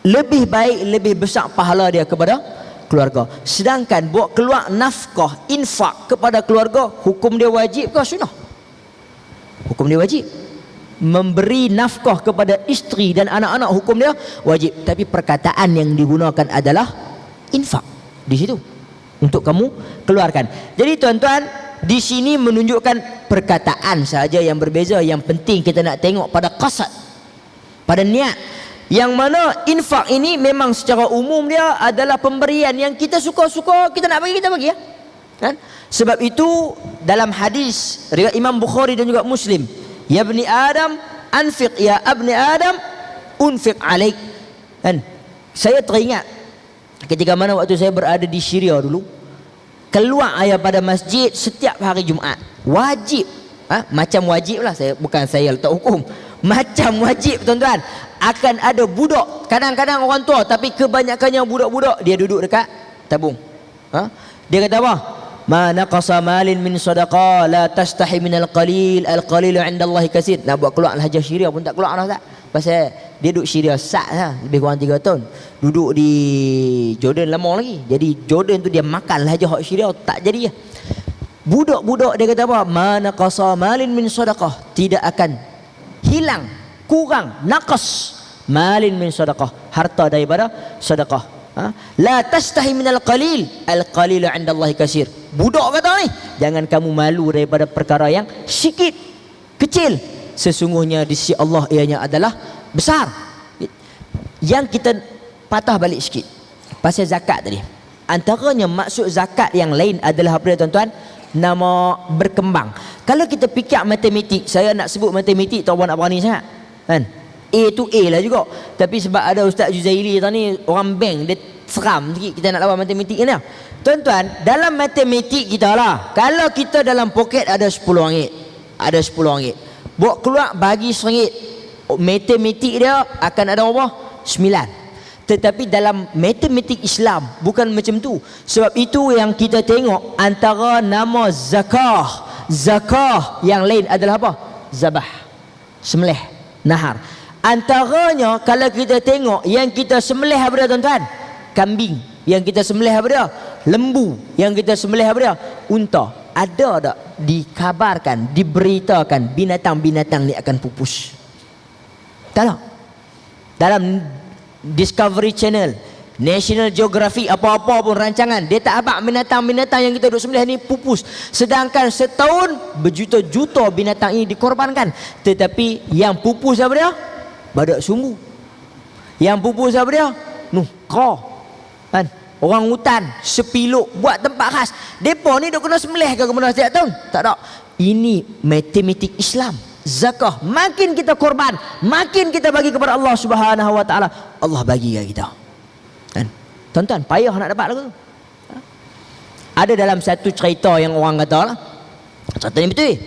Lebih baik, lebih besar pahala dia kepada keluarga. Sedangkan buat keluar nafkah, infak kepada keluarga, hukum dia wajib ke sunnah? Hukum dia wajib. Memberi nafkah kepada isteri dan anak-anak, hukum dia wajib. Tapi perkataan yang digunakan adalah infak di situ, untuk kamu keluarkan. Jadi tuan-tuan, di sini menunjukkan perkataan saja yang berbeza. Yang penting kita nak tengok pada qasad, pada niat. Yang mana infak ini memang secara umum dia adalah pemberian yang kita suka-suka, kita nak bagi, kita bagi ya. Kan? Sebab itu dalam hadis riwayat Imam Bukhari dan juga Muslim, ya bani Adam anfiq, ya abni Adam unfiq alaik. Kan? Saya teringat ketika mana waktu saya berada di Syria dulu, keluar ayah pada masjid setiap hari Jumaat, wajib, macam wajib lah, saya letak hukum, macam wajib tuan-tuan, akan ada budak, kadang-kadang orang tua tapi kebanyakannya budak-budak, dia duduk dekat tabung. Dia kata apa? Ma naqasa malin min sadaqah la tastahi min al-qalil, al-qalilu 'inda Allah katsir. Nak buat keluar Al-Hajjah Syria pun tak keluar dah, tak? Pasal dia duduk Syria sat lah, lebih kurang 3 tahun. Duduk di Jordan lama lagi. Jadi Jordan tu dia makan Al-Hajjah Syria tak jadi ya. Budak-budak dia kata apa? Ma naqasa malin min sadaqah, tidak akan hilang, kurang, naqas malin min sadaqah, harta daripada sedekah. La tastahi minal qalil, al qalilu 'inda Allah katsir. Budak kata ni, jangan kamu malu daripada perkara yang sikit, kecil, sesungguhnya di sisi Allah ianya adalah besar. Yang kita patah balik sikit pasal zakat tadi, antaranya maksud zakat yang lain adalah apa dia tuan-tuan? Nama berkembang. Kalau kita fikir matematik, saya nak sebut matematik tak nak berani sangat kan, A tu A lah juga. Tapi sebab ada Ustaz Juzairi tadi, orang bank, dia seram sikit kita nak lawan matematik ni. Tuan-tuan, dalam matematik kita lah, kalau kita dalam poket ada RM10, ada RM10, buat keluar bagi RM1, matematik dia akan ada apa? 9. Tetapi dalam matematik Islam bukan macam tu. Sebab itu yang kita tengok antara nama zakah, zakah yang lain adalah apa? Zabah, sembelih, nahar. Antaranya kalau kita tengok yang kita sembelih apa dia tuan-tuan? Kambing. Yang kita sembelih apa dia? Lembu. Yang kita sembelih apa dia? Unta. Ada tak dikabarkan, diberitakan binatang-binatang ni akan pupus? Tak tak? Dalam Discovery Channel, National Geographic, apa-apa pun rancangan, dia tak abang binatang-binatang yang kita duk sembelih ni pupus. Sedangkan setahun berjuta-juta binatang ini dikorbankan. Tetapi yang pupus apa dia? Badak sumbu. Yang pupus apa dia? Kera. Kan? Orang hutan, sepiluk, buat tempat khas. Depa ni duk kena sembelih ke kemudian setiap tahun? Tak ada. Ini matematik Islam. Zakah, makin kita korban, makin kita bagi kepada Allah Subhanahu wa taala, Allah bagi ke kita. Kan? Tuan-tuan, payah nak dapat lagu tu. Ada dalam satu cerita yang orang kata lah, cerita ni betul.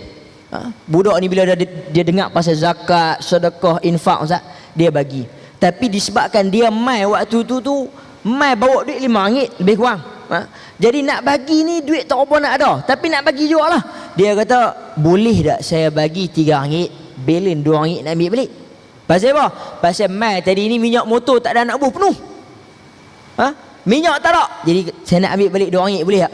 Budak ni bila dia dengar pasal zakat, sedekah, infak, dia bagi. Tapi disebabkan dia mai waktu tu mai bawa duit RM5 lebih kurang. Jadi nak bagi ni duit tak apa nak ada, tapi nak bagi juga lah. Dia kata, boleh tak saya bagi RM3, belen RM2 nak ambil balik? Pasal apa? Pasal mai tadi ni minyak motor tak ada nak buh penuh. Minyak tak ada, jadi saya nak ambil balik RM2, boleh tak?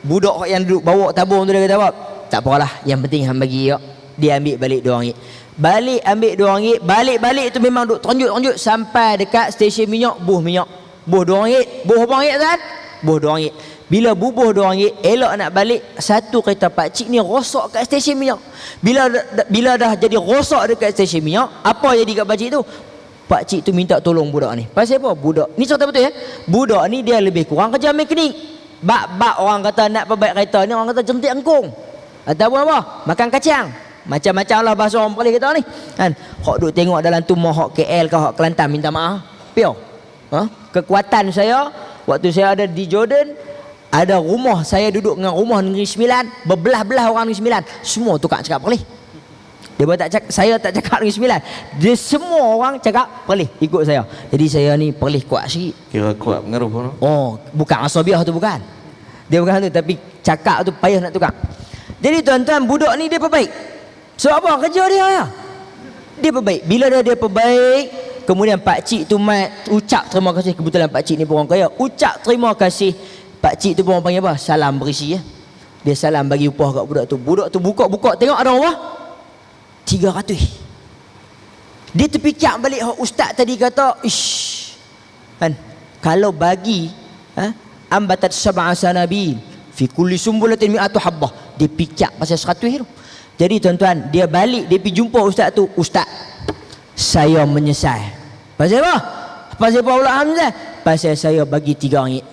Budak yang duduk bawa tabung tu dia kata apa? Tak apalah, yang penting hang bagi ya. Dia ambil balik RM2. Balik ambil RM2, balik-balik tu memang duk tunjuk-tunjuk sampai dekat stesen minyak, buh minyak. Buh RM2, buh apa ringgit kan? Buh RM2. Bila bubuh RM2, elok nak balik, satu kereta pakcik ni rosak kat stesen minyak. Bila dah jadi rosak dekat stesen minyak, apa jadi kat pakcik tu? Pakcik tu minta tolong budak ni. Pasal apa? Budak ni cerita betul ya? Budak ni dia lebih kurang kerja mekanik. Bak orang kata nak perbaik kereta ni, orang kata jentik engkong. Ataupun apa? Makan kacang. Macam-macam lah bahasa orang Perlis kita ni. Kan? Hak duk tengok dalam tu mau hak KL ke hak Kelantan minta maaf. Pio. Kekuatan saya waktu saya ada di Jordan, ada rumah saya duduk dengan rumah Negeri Sembilan, berbelah-belah orang Negeri Sembilan, semua tukang cakap Perlis. Dia tak cakap, saya tak cakap Negeri Sembilan, dia semua orang cakap Perlis, ikut saya. Jadi saya ni Perlis kuat sikit. Kira kuat pengaruh pun. Oh, bukan asabiah tu, bukan. Dia bukan tu, tapi cakap tu payah nak tukar. Jadi tuan-tuan, budak ni dia perbaik. Sebab apa? Kerja dia ya. Dia perbaik. Bila dia perbaik, kemudian pakcik tu ucap terima kasih. Kebetulan pakcik ni pun orang kaya. Ucap terima kasih. Pakcik tu pun orang panggil apa? Salam berisi ya. Dia salam bagi upah kat budak tu. Budak tu buka-buka tengok ada apa? 300. Dia terfikir balik ustaz tadi kata, ish. Kan? Kalau bagi ambatat sab'a sanabil fi kulli sumbulatin mi'atu habbah. Dia fikir pasal 100 tu. Jadi tuan-tuan, dia balik, dia pergi jumpa ustaz tu. Ustaz, saya menyesal. Pasal apa? Pasal apa pula Hamzah? Pasal saya bagi RM3.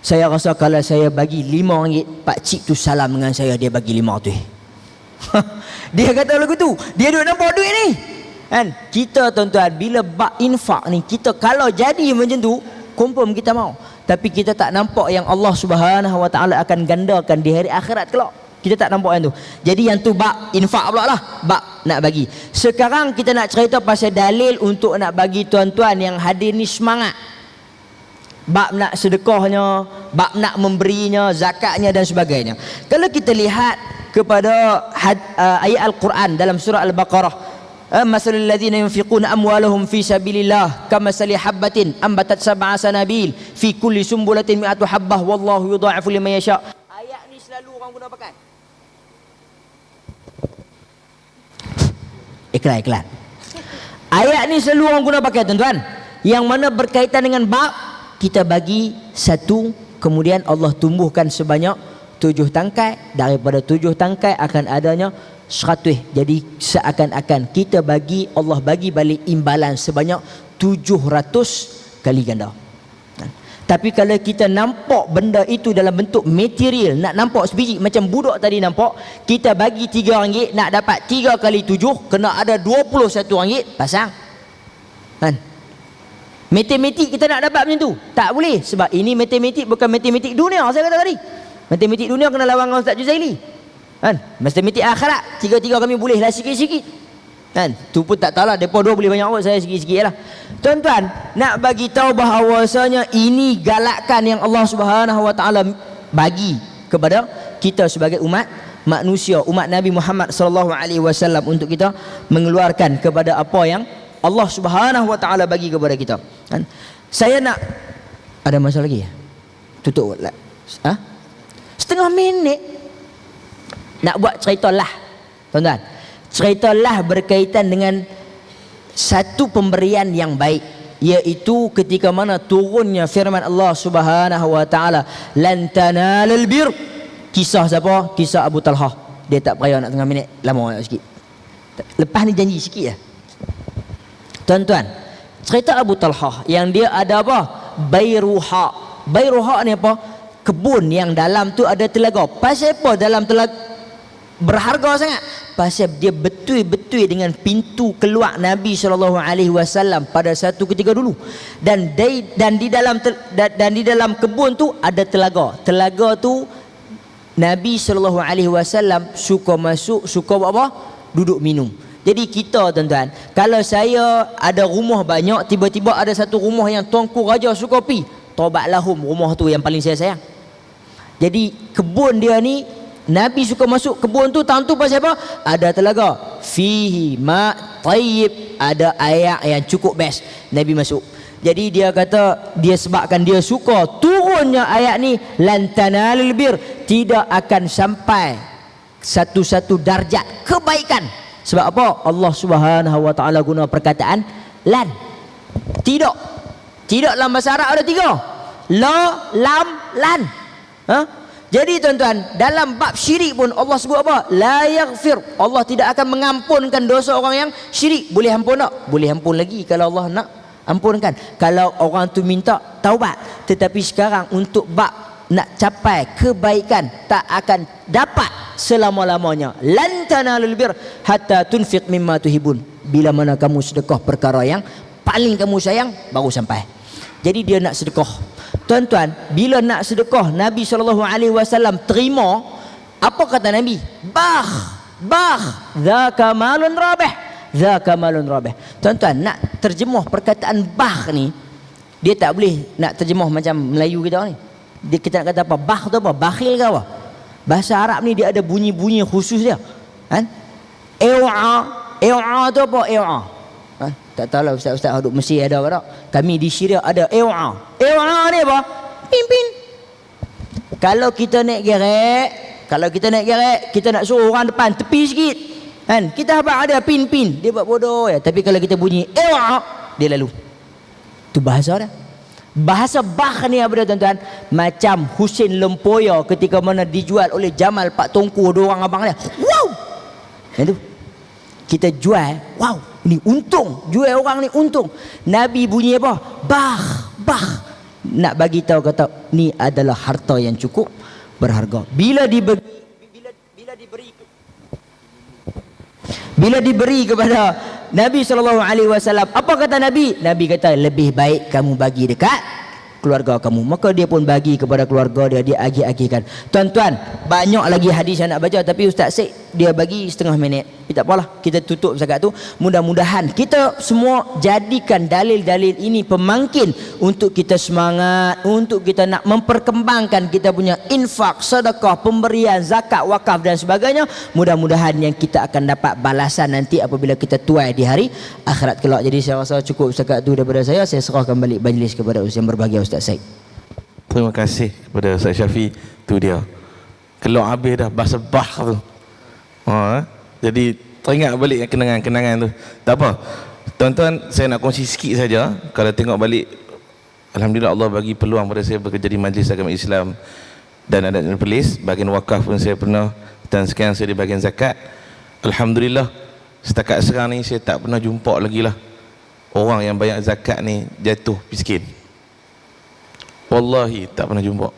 Saya rasa kalau saya bagi RM5, pak cik tu salam dengan saya, dia bagi RM500. Dia kata lagu tu, dia duduk nampak duit ni. Kan? Kita tuan-tuan, bila bak infak ni, kita kalau jadi macam tu, confirm kita mau. Tapi kita tak nampak yang Allah Subhanahu Wa Taala akan gandakan di hari akhirat kelak. Kita tak nampak yang tu. Jadi yang tu bab infak pula lah, bab nak bagi. Sekarang kita nak cerita pasal dalil untuk nak bagi tuan-tuan yang hadir ni semangat. Bab nak sedekahnya, bab nak memberinya, zakatnya dan sebagainya. Kalau kita lihat kepada ayat Al-Quran dalam surah Al-Baqarah, masalul ladzina yunfiquna amwalahum fi sabilillah kamasali habbatin ambatat sab'a sanabil fi kulli sumbulatin mi'atu habbah wallahu yudha'ifu liman yasha. Ayat ni selalu orang guna pakai. Iklan. Ayat ni selalu orang guna pakai tuan-tuan, yang mana berkaitan dengan bab kita bagi satu, kemudian Allah tumbuhkan sebanyak 7 tangkai, daripada 7 tangkai akan adanya 100. Jadi seakan-akan kita bagi, Allah bagi balik imbalan sebanyak 700 kali ganda. Tapi kalau kita nampak benda itu dalam bentuk material, nak nampak sebiji, macam budak tadi nampak, kita bagi RM3, nak dapat 3 kali 7, kena ada RM21 pasang. Kan? Matematik kita nak dapat macam tu, tak boleh. Sebab ini matematik bukan matematik dunia, saya kata tadi. Matematik dunia kena lawan dengan Ustaz Juzaili. Kan? Matematik akhirat, 3 kami boleh lah sikit-sikit. Kan? Tu pun tak tahulah, mereka 2 boleh banyak kot, saya sikit-sikit lah. Tuan-tuan, nak bagi tahu bahawasanya ini galakan yang Allah Subhanahu Wa Taala bagi kepada kita sebagai umat manusia, umat Nabi Muhammad sallallahu alaihi wasallam, untuk kita mengeluarkan kepada apa yang Allah Subhanahu Wa Taala bagi kepada kita. Kan? Saya nak, ada masa lagi ya? Tutup lah. Setengah minit nak buat cerita lah, tuan-tuan. Cerita lah berkaitan dengan satu pemberian yang baik, iaitu ketika mana turunnya firman Allah Subhanahu Wa Taala, lan tanalul bir. Kisah siapa? Kisah Abu Talhah. Dia tak peraya nak tengah minit, lama sikit. Lepas ni janji sikit lah. Tuan-tuan, cerita Abu Talhah yang dia ada apa? Bayruha. Bayruha ni apa? Kebun yang dalam tu ada telaga. Pasal apa dalam telaga berharga sangat? Pasal dia betul-betul dengan pintu keluar Nabi SAW pada satu ketika dulu. Dan di dalam kebun tu ada telaga. Telaga tu Nabi SAW suka masuk, suka buat apa? Duduk minum. Jadi kita tuan-tuan, kalau saya ada rumah banyak, tiba-tiba ada satu rumah yang tuanku raja suka pi, taubat lahum, rumah tu yang paling saya sayang. Jadi kebun dia ni, Nabi suka masuk kebun tu, tahun tu pasal apa? Ada telaga, fihi ma tayyib, ada air yang cukup best. Nabi masuk. Jadi dia kata, dia sebabkan dia suka turunnya ayat ni, lan tanalul bir, tidak akan sampai satu-satu darjat kebaikan. Sebab apa? Allah Subhanahu Wa Taala guna perkataan lan. Tidak dalam bahasa Arab ada 3, la, lam, lan. Jadi tuan-tuan, dalam bab syirik pun Allah sebut apa? La yaghfir. Allah tidak akan mengampunkan dosa orang yang syirik. Boleh ampun tak? Boleh ampun lagi kalau Allah nak ampunkan, kalau orang tu minta taubat. Tetapi sekarang untuk bab nak capai kebaikan, tak akan dapat selama-lamanya. Lan tanalul bir hatta tunfiq mimma tuhibun. Bila mana kamu sedekah perkara yang paling kamu sayang, baru sampai. Jadi dia nak sedekah. Tuan-tuan, bila nak sedekah, Nabi SAW terima. Apa kata Nabi? Zaka malun rabih. Zaka malun rabih. Tuan-tuan, nak terjemah perkataan ni, dia tak boleh nak terjemah macam Melayu kita ni. Kita nak kata apa? Tu apa? Bakhil ke apa? Bahasa Arab ni dia ada bunyi-bunyi khusus dia. Kan? Ewa tu apa? Ewa. Tak tahu lah ustaz-ustaz duduk Mesir ada ke tak? Kami di Syria ada ewa. Ewa ni apa? Pimpin. Kalau kita naik gerek, kita nak suruh orang depan tepi sikit. Kan? Kita ada pin. Dia buat bodoh ya. Tapi kalau kita bunyi ewa, dia lalu. Tu bahasa dia. Bahasa bah ni apa dia tuan-tuan? Macam Husin Lempoya ketika mana dijual oleh Jamal Pak Tongku, 2 orang abang dia. Wow! Itu kita jual, wow, ni untung, jual orang ni untung. Nabi bunyi apa? Bah. Nak bagi tahu kata ni adalah harta yang cukup berharga. Bila diberi kepada Nabi SAW, apa kata Nabi? Nabi kata lebih baik kamu bagi dekat keluarga kamu. Maka dia pun bagi kepada keluarga dia, dia agih-agihkan. Tuan-tuan, banyak lagi hadis yang nak baca, tapi Ustaz Syed dia bagi setengah minit. Tak apalah, kita tutup zakat tu. Mudah-mudahan kita semua jadikan dalil-dalil ini pemangkin untuk kita semangat, untuk kita nak memperkembangkan kita punya infak, sedekah, pemberian, zakat, wakaf dan sebagainya. Mudah-mudahan yang kita akan dapat balasan nanti apabila kita tuai di hari akhirat kelak. Jadi saya rasa cukup zakat tu daripada saya. Saya serahkan balik majlis kepada yang berbahagia Ustaz Syed. Terima kasih kepada Ustaz Syafi. Tu dia, keluar habis dah basebah tu. Jadi teringat balik kenangan-kenangan tu. Tak apa tuan-tuan, saya nak kongsi sikit saja. Kalau tengok balik, alhamdulillah Allah bagi peluang pada saya bekerja di Majlis Agama Islam dan Adat dan Perlis. Bahagian wakaf pun saya pernah, dan sekarang saya di bahagian zakat. Alhamdulillah setakat sekarang ni saya tak pernah jumpa lagi lah orang yang bayar zakat ni jatuh miskin. Wallahi tak pernah jumpa.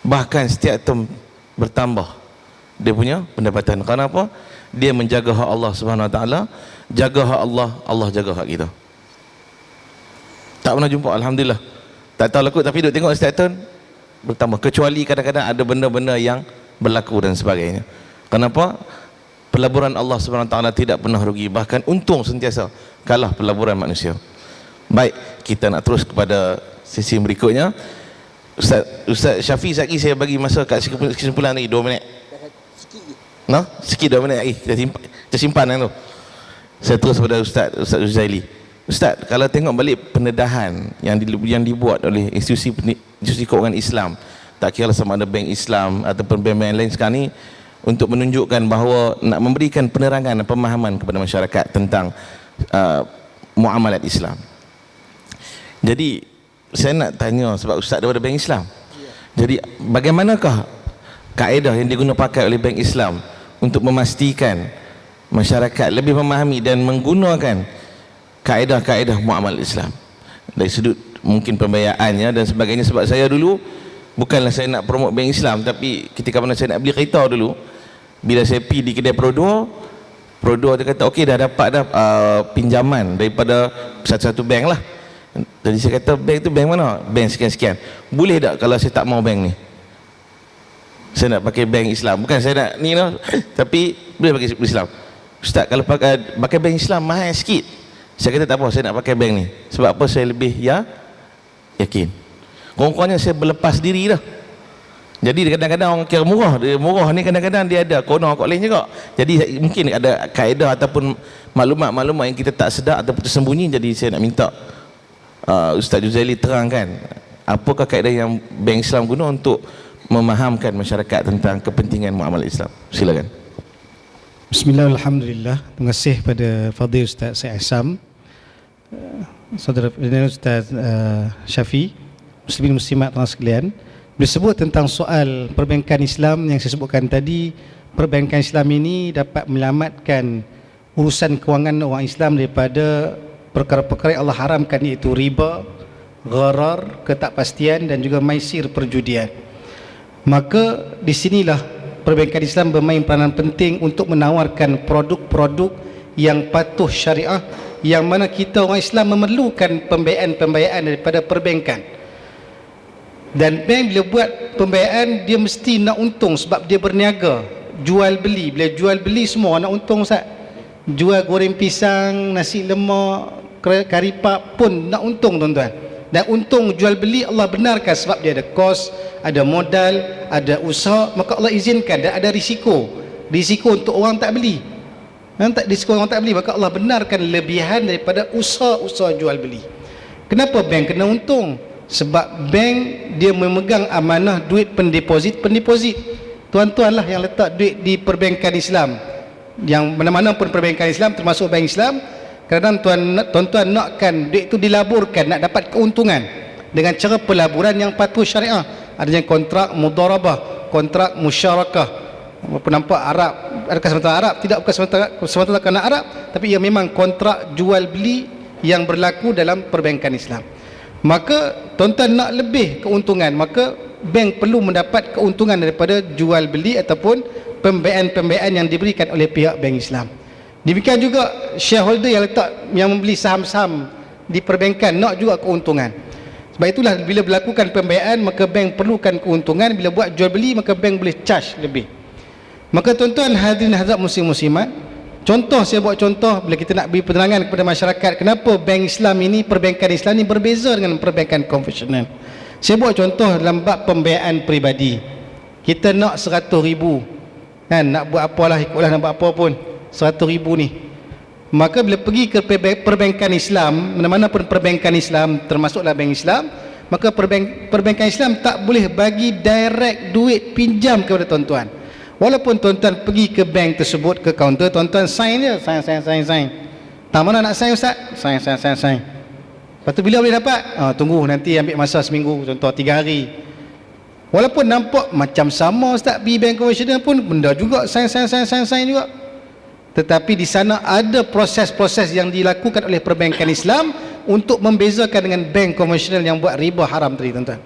Bahkan setiap term bertambah dia punya pendapatan. Kenapa? Dia menjaga hak Allah Subhanahu Wa Taala, jaga hak Allah, Allah jaga hak kita. Tak pernah jumpa, alhamdulillah. Tak tahu lakut, tapi duk tengok setiap tahun bertambah. Kecuali kadang-kadang ada benda-benda yang berlaku dan sebagainya. Kenapa? Pelaburan Allah Subhanahu Wa Taala tidak pernah rugi, bahkan untung sentiasa kalah pelaburan manusia. Baik, kita nak terus kepada sesi berikutnya. Ustaz Syafi, sekejap lagi saya bagi masa kat kesimpulan ni 2 minit. No? Sikit 2 minit lagi. Kita simpan yang tu. Saya terus kepada Ustaz Zuzaili. Ustaz, kalau tengok balik pendedahan yang dibuat oleh institusi keuangan Islam, tak kira sama ada bank Islam ataupun bank-bank lain sekarang ni, untuk menunjukkan bahawa nak memberikan penerangan dan pemahaman kepada masyarakat tentang muamalat Islam. Jadi saya nak tanya, sebab Ustaz daripada bank Islam, jadi bagaimanakah kaedah yang digunakan pakai oleh bank Islam untuk memastikan masyarakat lebih memahami dan menggunakan kaedah-kaedah muamalat Islam dari sudut mungkin pembayarannya dan sebagainya. Sebab saya dulu, bukanlah saya nak promote bank Islam, tapi ketika mana saya nak beli kereta dulu, bila saya pergi di kedai Pro2 dia kata okey dah dapat dah pinjaman daripada satu-satu bank lah. Jadi saya kata, bank tu bank mana? Bank sekian-sekian. Boleh tak kalau saya tak mau bank ni, saya nak pakai bank Islam? Bukan saya nak ni no, tapi boleh pakai Islam. Ustaz, kalau pakai bank Islam mahal sikit. Saya kata tak apa, saya nak pakai bank ni. Sebab apa? Saya lebih yakin. Kurang-kurangnya saya berlepas diri dah. Jadi kadang-kadang orang kira murah. Murah ni kadang-kadang dia ada kono kok lain juga. Jadi mungkin ada kaedah ataupun maklumat-maklumat yang kita tak sedar ataupun tersembunyi. Jadi saya nak minta Ustaz Zuzaili terangkan apakah kaedah yang bank Islam guna untuk memahamkan masyarakat tentang kepentingan muamalah Islam. Silakan. Bismillah, alhamdulillah. Terima kasih pada Fadil Ustaz Syed Ahsam, saudara Ustaz Syafi, muslimin muslimat tuan sekalian. Bila sebut tentang soal perbankan Islam yang saya sebutkan tadi, perbankan Islam ini dapat menyelamatkan urusan kewangan orang Islam daripada perkara-perkara yang Allah haramkan, iaitu riba, gharar, ketakpastian dan juga maisir, perjudian. Maka di sinilah perbankan Islam bermain peranan penting untuk menawarkan produk-produk yang patuh syariah, yang mana kita orang Islam memerlukan pembiayaan daripada perbankan. Dan bank bila buat pembiayaan, dia mesti nak untung sebab dia berniaga, jual beli. Bila jual beli semua nak untung, Ustaz. Jual goreng pisang, nasi lemak, kari pap pun nak untung, tuan-tuan. Dan untung jual beli Allah benarkan sebab dia ada kos, ada modal, ada usaha, maka Allah izinkan. Dan ada risiko untuk orang tak beli. Risiko orang tak beli, maka Allah benarkan lebihan daripada usaha-usaha jual beli. Kenapa bank kena untung? Sebab bank dia memegang amanah duit pendeposit. Tuan-tuan lah yang letak duit di perbankan Islam, yang mana-mana pun perbankan Islam termasuk bank Islam. Kadang-kadang tuan-tuan nakkan duit itu dilaburkan, nak dapat keuntungan dengan cara pelaburan yang patuh syariah. Adanya kontrak mudharabah, kontrak musyarakah, Walaupun nampak Arab, adakah semata Arab? Tidak, bukan semata kerana Arab, tapi ia memang kontrak jual beli yang berlaku dalam perbankan Islam. Maka tuan-tuan nak lebih keuntungan, maka bank perlu mendapat keuntungan daripada jual beli ataupun pembiayaan yang diberikan oleh pihak bank Islam. Demikian juga shareholder yang membeli saham-saham di perbankan nak juga keuntungan. Sebab itulah bila berlakukan pembiayaan, maka bank perlukan keuntungan. Bila buat jual beli, maka bank boleh charge lebih. Maka tuan-tuan hadirin hadirat muslim-muslimat, contoh, saya buat contoh bila kita nak beri penerangan kepada masyarakat kenapa bank Islam ini, perbankan Islam ini berbeza dengan perbankan konvensional. Saya buat contoh dalam bab pembiayaan peribadi. Kita nak 100,000 kan, nak buat apalah, ikutlah nak buat apa pun, 100,000 ni. Maka bila pergi ke perbankan Islam, mana-mana pun perbankan Islam, termasuklah bank Islam, maka perbankan Islam tak boleh bagi direct duit pinjam kepada tuan-tuan. Walaupun tuan-tuan pergi ke bank tersebut, ke kaunter, tuan-tuan sign je, sign. Tak, mana nak sign ustaz? Sign. Lepas tu bila boleh dapat? Tunggu, nanti ambil masa seminggu, contoh 3 hari. Walaupun nampak macam sama ustaz, pergi bank konvensional pun benda juga, sign juga. Tetapi di sana ada proses-proses yang dilakukan oleh perbankan Islam untuk membezakan dengan bank konvensional yang buat riba haram tadi, tuan-tuan.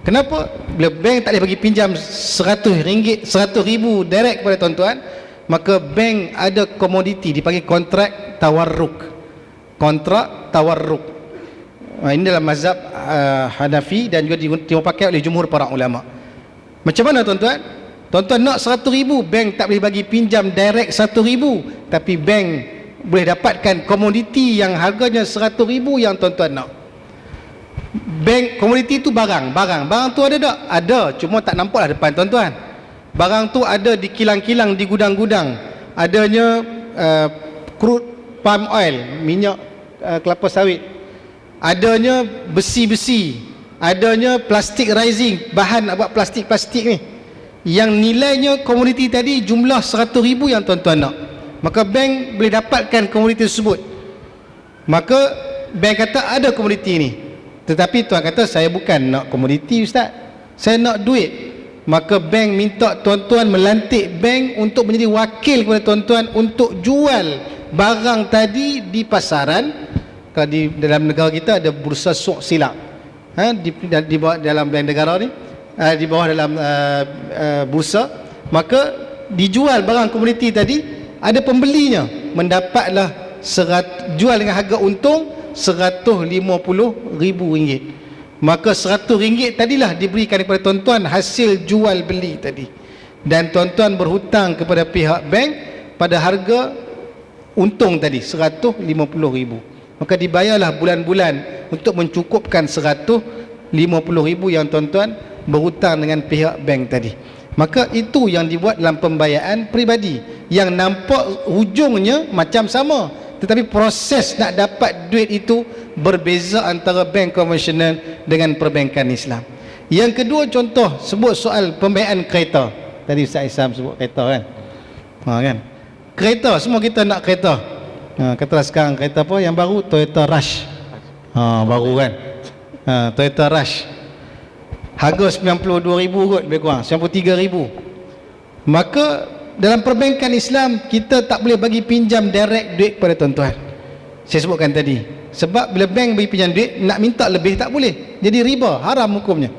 Kenapa? Bila bank tak boleh bagi pinjam RM100 direct kepada tuan-tuan, maka bank ada komoditi dipanggil kontrak tawarruk. Ini dalam mazhab Hanafi dan juga dipakai oleh jumhur para ulama. Macam mana tuan-tuan? Tuan-tuan nak 100,000, bank tak boleh bagi pinjam direct 100,000, tapi bank boleh dapatkan komoditi yang harganya 100,000 yang tuan-tuan nak. Bank komoditi itu barang tu ada tak? Ada, cuma tak nampaklah depan tuan-tuan. Barang tu ada di kilang-kilang, di gudang-gudang. Adanya crude palm oil, minyak kelapa sawit. Adanya besi-besi, adanya plastik rising, bahan nak buat plastik-plastik ni, yang nilainya komoditi tadi jumlah 100,000 yang tuan-tuan nak. Maka bank boleh dapatkan komoditi tersebut. Maka bank kata ada komoditi ni, tetapi tuan kata saya bukan nak komoditi ustaz, saya nak duit. Maka bank minta tuan-tuan melantik bank untuk menjadi wakil kepada tuan-tuan untuk jual barang tadi di pasaran. Kalau di dalam negara kita ada bursa suq silak, di bawah dalam negara ni, di bawah dalam bursa, maka dijual barang komoditi tadi, ada pembelinya, mendapatlah jual dengan harga untung RM150,000. Maka RM100 tadilah diberikan kepada tuan-tuan hasil jual beli tadi, dan tuan-tuan berhutang kepada pihak bank pada harga untung tadi RM150,000. Maka dibayarlah bulan-bulan untuk mencukupkan RM150,000 yang tuan-tuan berhutang dengan pihak bank tadi. Maka itu yang dibuat dalam pembiayaan peribadi, yang nampak hujungnya macam sama, tetapi proses nak dapat duit itu berbeza antara bank konvensional dengan perbankan Islam. Yang kedua, contoh sebut soal pembiayaan kereta. Tadi Ustaz Isam sebut kereta kan, kan? Kereta, semua kita nak kereta. Katalah sekarang kereta apa yang baru, Toyota Rush. Baru kan, Toyota Rush, harga RM92,000 kot, lebih kurang RM93,000. Maka dalam perbankan Islam kita tak boleh bagi pinjam direct duit kepada tuan-tuan. Saya sebutkan tadi, sebab bila bank bagi pinjam duit, nak minta lebih tak boleh, jadi riba, haram hukumnya.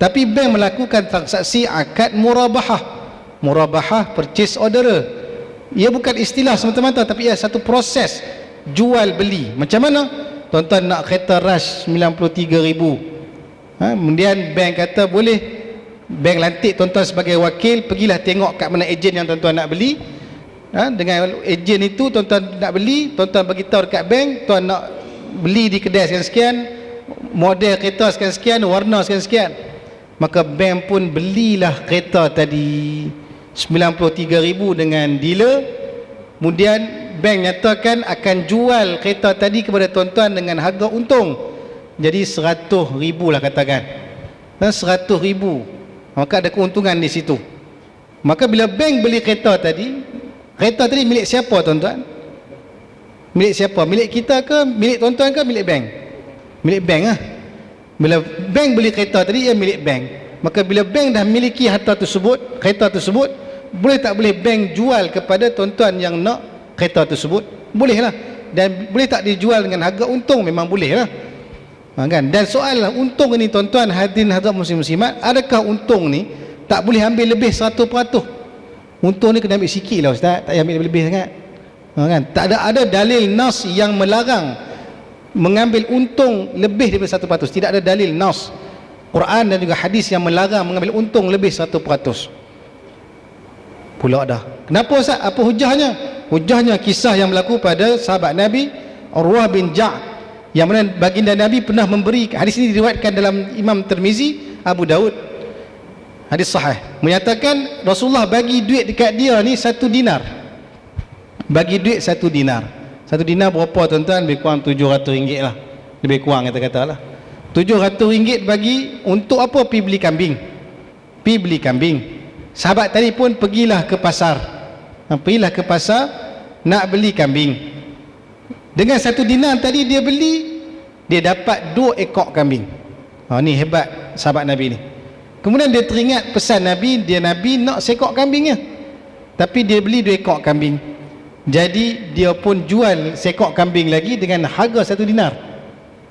Tapi bank melakukan transaksi akad murabahah, purchase order. Ia bukan istilah semata-mata, tapi ia satu proses jual beli. Macam mana? Tuan-tuan nak kereta Rush RM93,000, kemudian bank kata boleh, bank lantik tuan-tuan sebagai wakil, pergilah tengok kat mana ejen yang tuan-tuan nak beli. Dengan ejen itu tuan-tuan nak beli, tuan-tuan beritahu dekat bank, tuan nak beli di kedai sekian-sekian, model kereta sekian-sekian, warna sekian-sekian. Maka bank pun belilah kereta tadi RM93,000 dengan dealer. Kemudian bank nyatakan akan jual kereta tadi kepada tuan-tuan dengan harga untung, jadi RM100,000 lah katakan, RM100,000. Maka ada keuntungan di situ. Maka bila bank beli kereta tadi milik siapa tuan-tuan? Milik siapa? Milik kita ke, milik tuan-tuan ke, milik bank? Milik bank lah. Bila bank beli kereta tadi, ia milik bank. Maka bila bank dah miliki harta tersebut, kereta tersebut, boleh tak boleh bank jual kepada tuan-tuan yang nak kereta tersebut? Boleh lah. Dan boleh tak dijual dengan harga untung? Memang boleh lah. Kan? Dan soal untung ini tuan-tuan hadirin hadirat muslim-muslimat, adakah untung ni tak boleh ambil lebih 100%? Untung ni kena ambil sikit lah ustaz, tak payah ambil lebih sangat. Kan? Tak ada dalil nas yang melarang mengambil untung lebih daripada 1%. Tidak ada dalil nas Quran dan juga hadis yang melarang mengambil untung lebih 100%. Pula dah. Kenapa ustaz? Apa hujahnya? Hujahnya kisah yang berlaku pada sahabat Nabi Urwah bin Ja'd, yang mana baginda Nabi pernah memberi, hadis ini diriwayatkan dalam Imam Tirmizi, Abu Daud, hadis sahih, menyatakan Rasulullah bagi duit dekat dia ni 1 dinar. Bagi duit 1 dinar. 1 dinar berapa tuan-tuan? Lebih kurang RM700 lah. Lebih kurang kata-kata lah. RM700 bagi untuk apa? Pergi beli kambing. Pergi beli kambing. Sahabat tadi pun pergilah ke pasar. Pergilah ke pasar nak beli kambing. Dengan 1 dinar tadi dia beli, dia dapat 2 ekor kambing. Ni hebat sahabat Nabi ni. Kemudian dia teringat pesan Nabi, Nabi nak sekok kambingnya, tapi dia beli 2 ekor kambing. Jadi dia pun jual sekok kambing lagi dengan harga 1 dinar.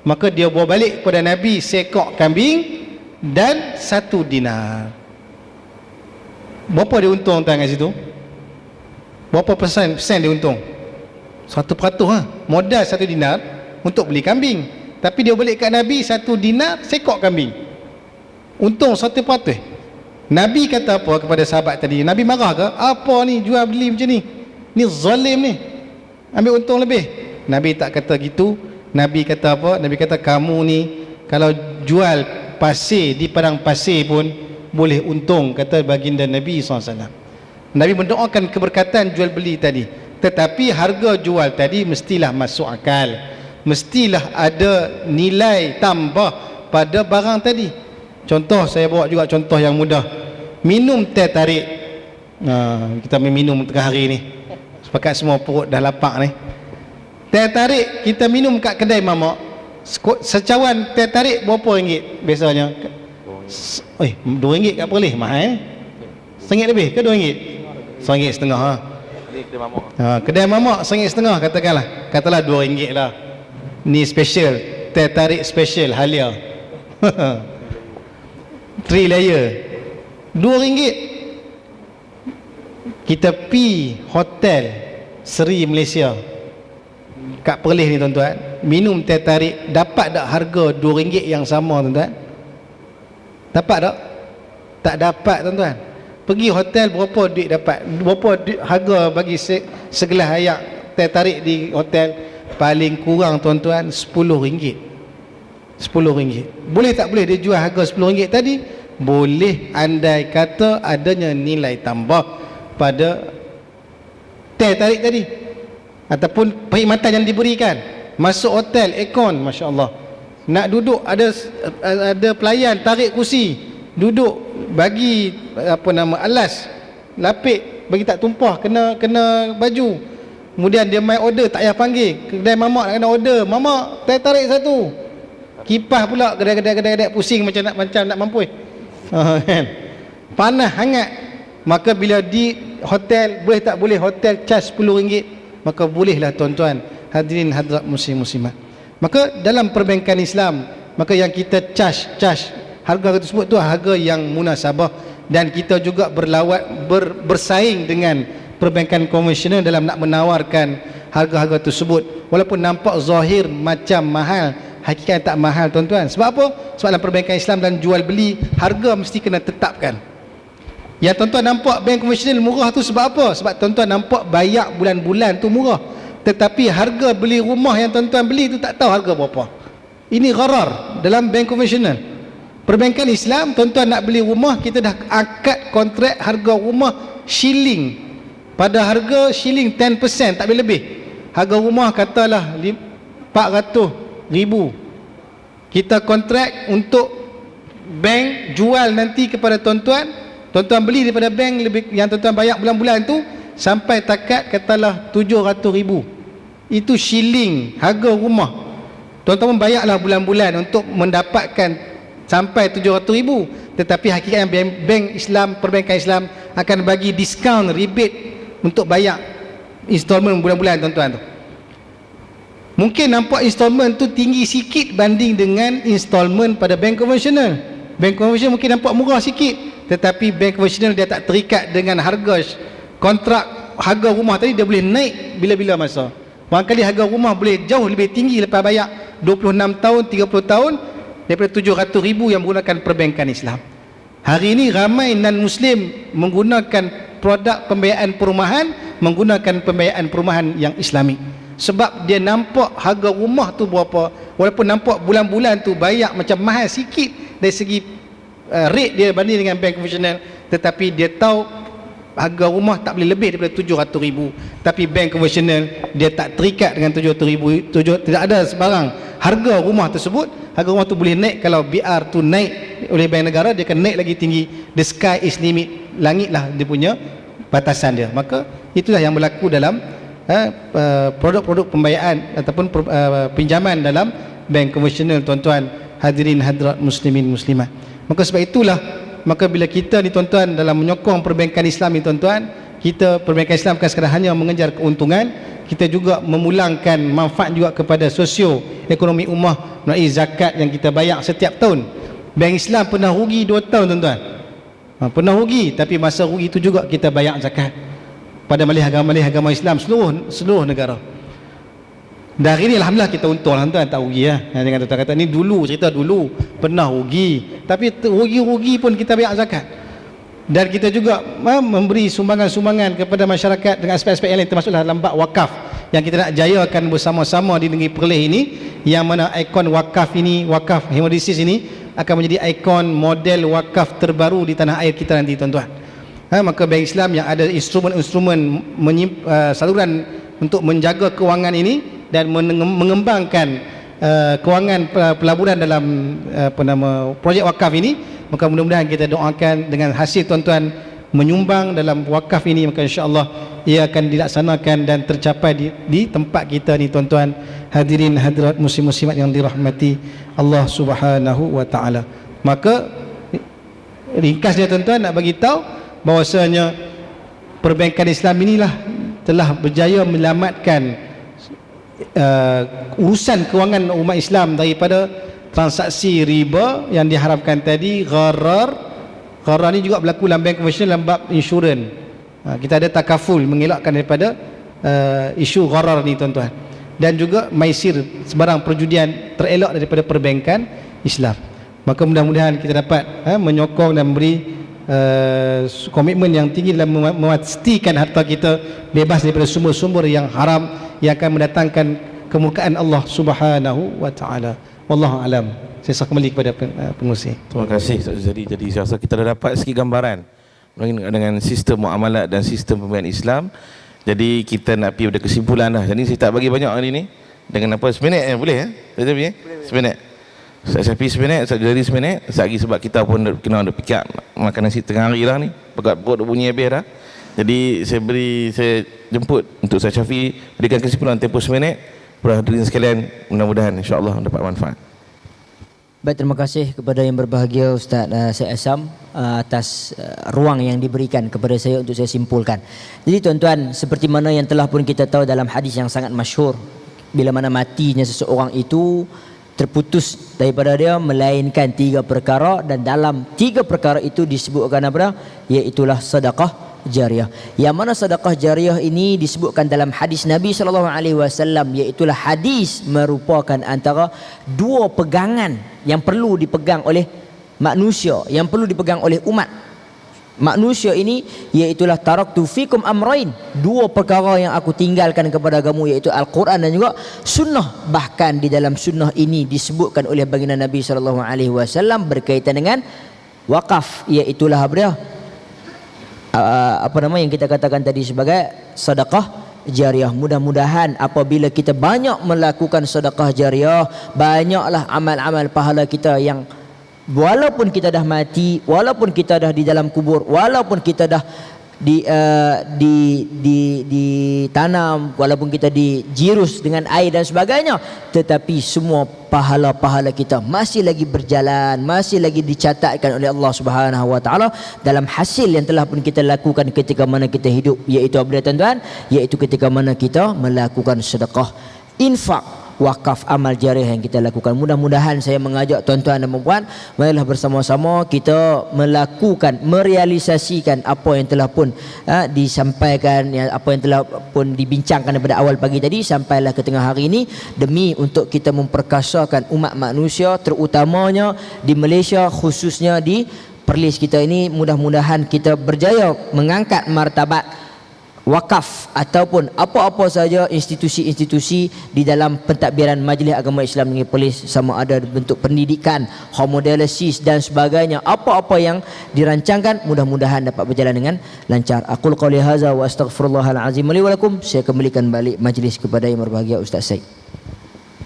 Maka dia bawa balik kepada Nabi sekok kambing dan 1 dinar. Berapa dia untung tuan kat situ? Berapa persen dia untung? 1% ha? Modal 1 dinar untuk beli kambing, tapi dia balik kat Nabi 1 dinar sekok kambing. Untung 1%. Nabi kata apa kepada sahabat tadi? Nabi marah ke? Apa ni jual beli macam ni? Ni zalim ni. Ambil untung lebih. Nabi tak kata gitu. Nabi kata apa? Nabi kata kamu ni kalau jual pasir di padang pasir pun boleh untung, kata baginda Nabi SAW. Nabi mendoakan keberkatan jual beli tadi. Tetapi harga jual tadi mestilah masuk akal. Mestilah ada nilai tambah pada barang tadi. Contoh, saya bawa juga contoh yang mudah. Minum teh tarik. Kita minum tengah hari ni. Sepakat semua perut dah lapar ni. Teh tarik kita minum kat kedai mamak. Secawan teh tarik berapa ringgit biasanya? RM2 kat Perlis mahal RM1 lebih ke RM2? RM1.5 ha? Kedai mamak RM1.5 katalah RM2 lah. Ni special, teh tarik special Halia 3 layer RM2. Kita pi hotel Seri Malaysia kat Perlis ni tuan-tuan, minum teh tarik, dapat tak harga RM2 yang sama tuan-tuan? Dapat tak? Tak dapat tuan-tuan. Pergi hotel berapa duit dapat? Berapa harga bagi segelas ayak teh tarik di hotel? Paling kurang tuan-tuan RM10. RM10. Boleh tak boleh dia jual harga RM10 tadi? Boleh, andai kata adanya nilai tambah pada teh tarik tadi, ataupun perkhidmatan yang diberikan. Masuk hotel, aircon, masya-Allah. Nak duduk ada pelayan tarik kursi, duduk bagi alas, lapik bagi tak tumpah, kena baju. Kemudian dia mai order, tak payah panggil. Kedai mamak nak kena order, mamak teh tarik 1. Kipas pula kedai-kedai pusing macam nak mampus. Kan? Panas hangat. Maka bila di hotel, boleh tak boleh hotel charge RM10? Maka bolehlah tuan-tuan hadirin hadirat muslim-muslimat. Maka dalam perbankan Islam, maka yang kita charge harga tersebut tu harga yang munasabah, dan kita juga bersaing dengan perbankan konvensional dalam nak menawarkan harga-harga tersebut, walaupun nampak zahir macam mahal, hakikat tak mahal tuan-tuan. Sebab apa? Sebab dalam perbankan Islam dan jual beli, harga mesti kena tetapkan. Yang tuan-tuan nampak bank konvensional murah tu sebab apa? Sebab tuan-tuan nampak bayar bulan-bulan tu murah, tetapi harga beli rumah yang tuan-tuan beli tu tak tahu harga berapa. Ini gharar dalam bank konvensional. Perbankan Islam, tuan-tuan nak beli rumah, kita dah akad kontrak harga rumah shilling, pada harga shilling 10%, tak boleh lebih. Harga rumah katalah 400,000, kita kontrak untuk bank jual nanti kepada tuan-tuan. Tuan-tuan beli daripada bank lebih, yang tuan-tuan bayar bulan-bulan tu sampai takat katalah 700,000. Itu shilling harga rumah. Tuan-tuan bayarlah bulan-bulan untuk mendapatkan sampai 700,000. tetapi hakikatnya bank Islam, perbankan Islam akan bagi diskaun, rebate untuk bayar installment bulan-bulan tuan-tuan tu. Mungkin nampak installment tu tinggi sikit banding dengan installment pada bank konvensional. Bank konvensional mungkin nampak murah sikit, tetapi bank konvensional dia tak terikat dengan harga kontrak harga rumah tadi, dia boleh naik bila-bila masa. Barangkali harga rumah boleh jauh lebih tinggi lepas bayar 26 tahun, 30 tahun daripada 700,000 yang menggunakan perbankan Islam. Hari ini ramai non-Muslim menggunakan produk pembiayaan perumahan, menggunakan pembiayaan perumahan yang Islami. Sebab dia nampak harga rumah tu berapa, walaupun nampak bulan-bulan tu bayar macam mahal sikit dari segi rate dia banding dengan bank konvensional, tetapi dia tahu harga rumah tak boleh lebih daripada 700,000. Tapi bank konvensional dia tak terikat dengan 700,000, tidak ada sebarang harga rumah tersebut. Harga rumah tu boleh naik, kalau BR tu naik oleh bank negara, dia akan naik lagi tinggi. The sky is limit, langitlah dia punya batasan dia. Maka itulah yang berlaku dalam produk-produk pembiayaan ataupun pinjaman dalam bank konvensional, tuan-tuan hadirin hadirat muslimin muslimat. Maka sebab itulah, maka bila kita ni tuan-tuan dalam menyokong perbankan Islam ni tuan-tuan, kita perbankan Islam bukan sekadar hanya mengejar keuntungan, kita juga memulangkan manfaat juga kepada sosio ekonomi ummah melalui zakat yang kita bayar setiap tahun. Bank Islam pernah rugi 2 tahun tuan-tuan, pernah rugi, tapi masa rugi itu juga kita bayar zakat pada malih agama Islam seluruh negara. Dan hari ni alhamdulillah kita untung lah tuan, tak rugi lah. Jangan tuan kata ni dulu, cerita dulu pernah rugi, tapi rugi-rugi pun kita bayar zakat. Dan kita juga memberi sumbangan-sumbangan kepada masyarakat dengan aspek-aspek yang lain, termasuklah dalam bab wakaf yang kita nak jayakan bersama-sama di negeri Perlis ini, yang mana ikon wakaf ini, wakaf hemodialisis ini akan menjadi ikon model wakaf terbaru di tanah air kita nanti tuan-tuan. Maka Bank Islam yang ada instrumen-instrumen saluran untuk menjaga kewangan ini dan mengembangkan kewangan pelaburan dalam projek wakaf ini, maka mudah-mudahan kita doakan dengan hasil tuan-tuan menyumbang dalam wakaf ini, maka insya-Allah ia akan dilaksanakan dan tercapai di tempat kita ni tuan-tuan hadirin hadirat muslim-muslimat yang dirahmati Allah Subhanahu wa taala. Maka ringkasnya tuan-tuan nak bagi tahu bahwasanya perbankan Islam inilah telah berjaya menyelamatkan urusan kewangan umat Islam daripada transaksi riba yang diharapkan tadi, gharar. Gharar ni juga berlaku dalam bank konvensional dalam bab insurans. Kita ada takaful mengelakkan daripada isu gharar ni tuan-tuan. Dan juga maisir, sebarang perjudian terelak daripada perbankan Islam. Maka mudah-mudahan kita dapat menyokong dan memberi komitmen yang tinggi dalam memastikan harta kita bebas daripada sumber-sumber yang haram yang akan mendatangkan kemurkaan Allah Subhanahu wa taala. Wallahu alam. Saya serah kembali kepada pengurusi. Terima kasih Ustaz Zari. Jadi saya rasa kita dah dapat sikit gambaran dengan sistem muamalat dan sistem pembiayaan Islam. Jadi kita nak pergi pada kesimpulan dah. Jadi saya tak bagi banyak hari ni. Dengan apa? Seminit boleh ya? Boleh. Seminit. Saya pergi seminit, Ustaz Zari seminit. Lagi sebab kita pun kena ada pick up makan nasi tengah hari dah ni. Pegat perut dah bunyi habis dah. Jadi saya jemput untuk Ustaz Syafiq berikan kesimpulan tempoh seminit. Para hadirin sekalian, mudah-mudahan insya-Allah dapat manfaat. Baik, terima kasih kepada yang berbahagia Ustaz Syed Asam atas ruang yang diberikan kepada saya untuk saya simpulkan. Jadi tuan-tuan, seperti mana yang telah pun kita tahu dalam hadis yang sangat masyhur, bila mana matinya seseorang itu terputus daripada dia melainkan 3 perkara, dan dalam 3 perkara itu disebutkan apa? Iaitulah sedekah jariyah. Yang mana sedekah jariyah ini disebutkan dalam hadis Nabi SAW, iaitulah hadis merupakan antara 2 pegangan yang perlu dipegang oleh manusia, yang perlu dipegang oleh umat manusia ini, iaitulah taraktu fikum amrain, 2 perkara yang aku tinggalkan kepada kamu, iaitu Al-Quran dan juga sunnah. Bahkan di dalam sunnah ini disebutkan oleh baginda Nabi SAW berkaitan dengan wakaf, iaitulah apa nama yang kita katakan tadi sebagai sedekah jariyah. Mudah-mudahan apabila kita banyak melakukan sedekah jariyah, banyaklah amal-amal pahala kita yang walaupun kita dah mati, walaupun kita dah di dalam kubur, walaupun kita dah ditanam, walaupun kita dijirus dengan air dan sebagainya, tetapi semua pahala-pahala kita masih lagi berjalan, masih lagi dicatatkan oleh Allah Subhanahu wa taala dalam hasil yang telah pun kita lakukan ketika mana kita hidup, iaitu apa dia tuan-tuan? Iaitu ketika mana kita melakukan sedekah, infak, wakaf, amal jariah yang kita lakukan. Mudah-mudahan saya mengajak tuan-tuan dan puan, marilah bersama-sama kita melakukan, merealisasikan apa yang telah pun disampaikan, apa yang telah pun dibincangkan daripada awal pagi tadi sampailah ke tengah hari ini, demi untuk kita memperkasakan umat manusia, terutamanya di Malaysia, khususnya di Perlis kita ini. Mudah-mudahan kita berjaya mengangkat martabat wakaf ataupun apa-apa saja institusi-institusi di dalam pentadbiran Majlis Agama Islam Negeri Perlis, sama ada bentuk pendidikan, homodialisis dan sebagainya, apa-apa yang dirancangkan mudah-mudahan dapat berjalan dengan lancar. Aqul qouli hadza wa astaghfirullahal azim li wa lakum. Saya kembalikan balik majlis kepada yang berbahagia Ustaz Said.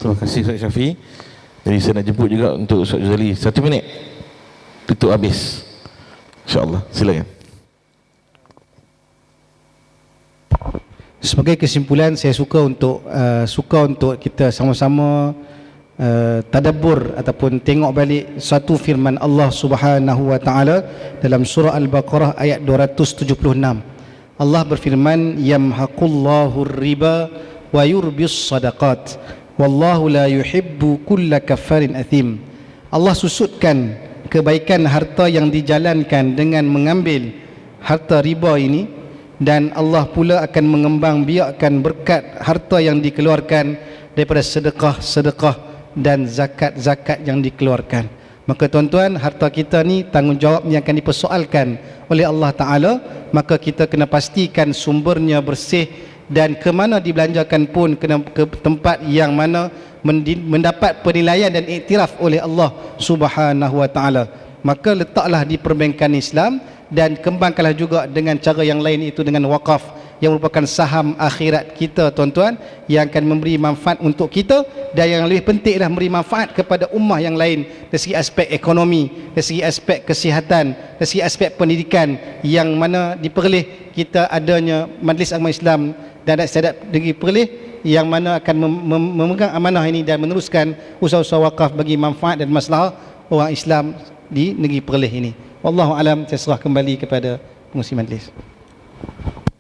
Terima kasih Ustaz Syafiq. Jadi saya nak jemput juga untuk Ustaz Jazali 1 minit tutup habis, insya-Allah. Silakan. Sebagai kesimpulan, saya suka untuk kita sama-sama tadabbur ataupun tengok balik satu firman Allah Subhanahu wa taala dalam surah Al-Baqarah ayat 276. Allah berfirman, yamhaqullahu riba wa yurbis sadaqat wallahu la yuhibbu kulla kaffarin athim. Allah susutkan kebaikan harta yang dijalankan dengan mengambil harta riba ini, dan Allah pula akan mengembang biakkan berkat harta yang dikeluarkan daripada sedekah-sedekah dan zakat-zakat yang dikeluarkan. Maka tuan-tuan, harta kita ni tanggungjawabnya akan dipersoalkan oleh Allah Ta'ala. Maka kita kena pastikan sumbernya bersih, dan ke mana dibelanjakan pun kena ke tempat yang mana mendapat penilaian dan iktiraf oleh Allah Subhanahu Wa Ta'ala. Maka letaklah di perbankan Islam, dan kembangkanlah juga dengan cara yang lain, itu dengan wakaf yang merupakan saham akhirat kita tuan-tuan, yang akan memberi manfaat untuk kita, dan yang lebih penting adalah memberi manfaat kepada ummah yang lain dari segi aspek ekonomi, dari segi aspek kesihatan, dari segi aspek pendidikan, yang mana di Perlis kita adanya Majlis Agama Islam dan Adat Istiadat Negeri Perlis yang mana akan memegang amanah ini dan meneruskan usaha-usaha wakaf bagi manfaat dan masalah orang Islam di Negeri Perlis ini. Wallahu alam, saya serah kembali kepada pengurusi majlis.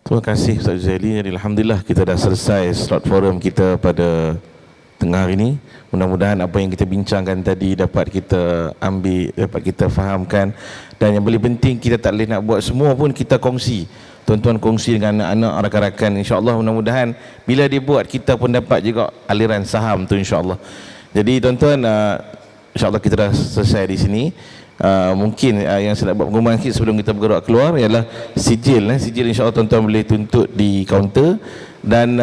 Terima kasih Ustaz Zaili. Jadi alhamdulillah kita dah selesai slot forum kita pada tengah hari ini. Mudah-mudahan apa yang kita bincangkan tadi dapat kita ambil, dapat kita fahamkan, dan yang paling penting kita tak boleh nak buat semua pun, kita kongsi. Tuan-tuan kongsi dengan anak-anak, rakan-rakan, insya-Allah mudah-mudahan bila dia buat kita pun dapat juga aliran saham tu, insya-Allah. Jadi tuan-tuan, insya-Allah kita dah selesai di sini. Mungkin yang saya nak buat pengumuman sikit sebelum kita bergerak keluar ialah sijil. Sijil insya-Allah tuan-tuan boleh tuntut di kaunter, dan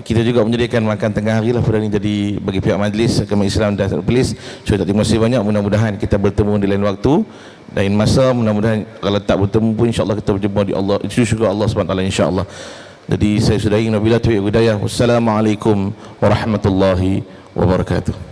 kita juga menyediakan makan tengah hari lah pada ini. Jadi bagi pihak Majlis Agama Islam dan Perlis, saya terima kasih banyak. Mudah-mudahan kita bertemu di lain waktu dan masa. Mudah-mudahan kalau tak bertemu pun insya-Allah kita berjumpa di Allah, syukur Allah SWT, insya-Allah. Jadi saya sudahi, nabila taufiq hidayah. Wassalamualaikum warahmatullahi wabarakatuh.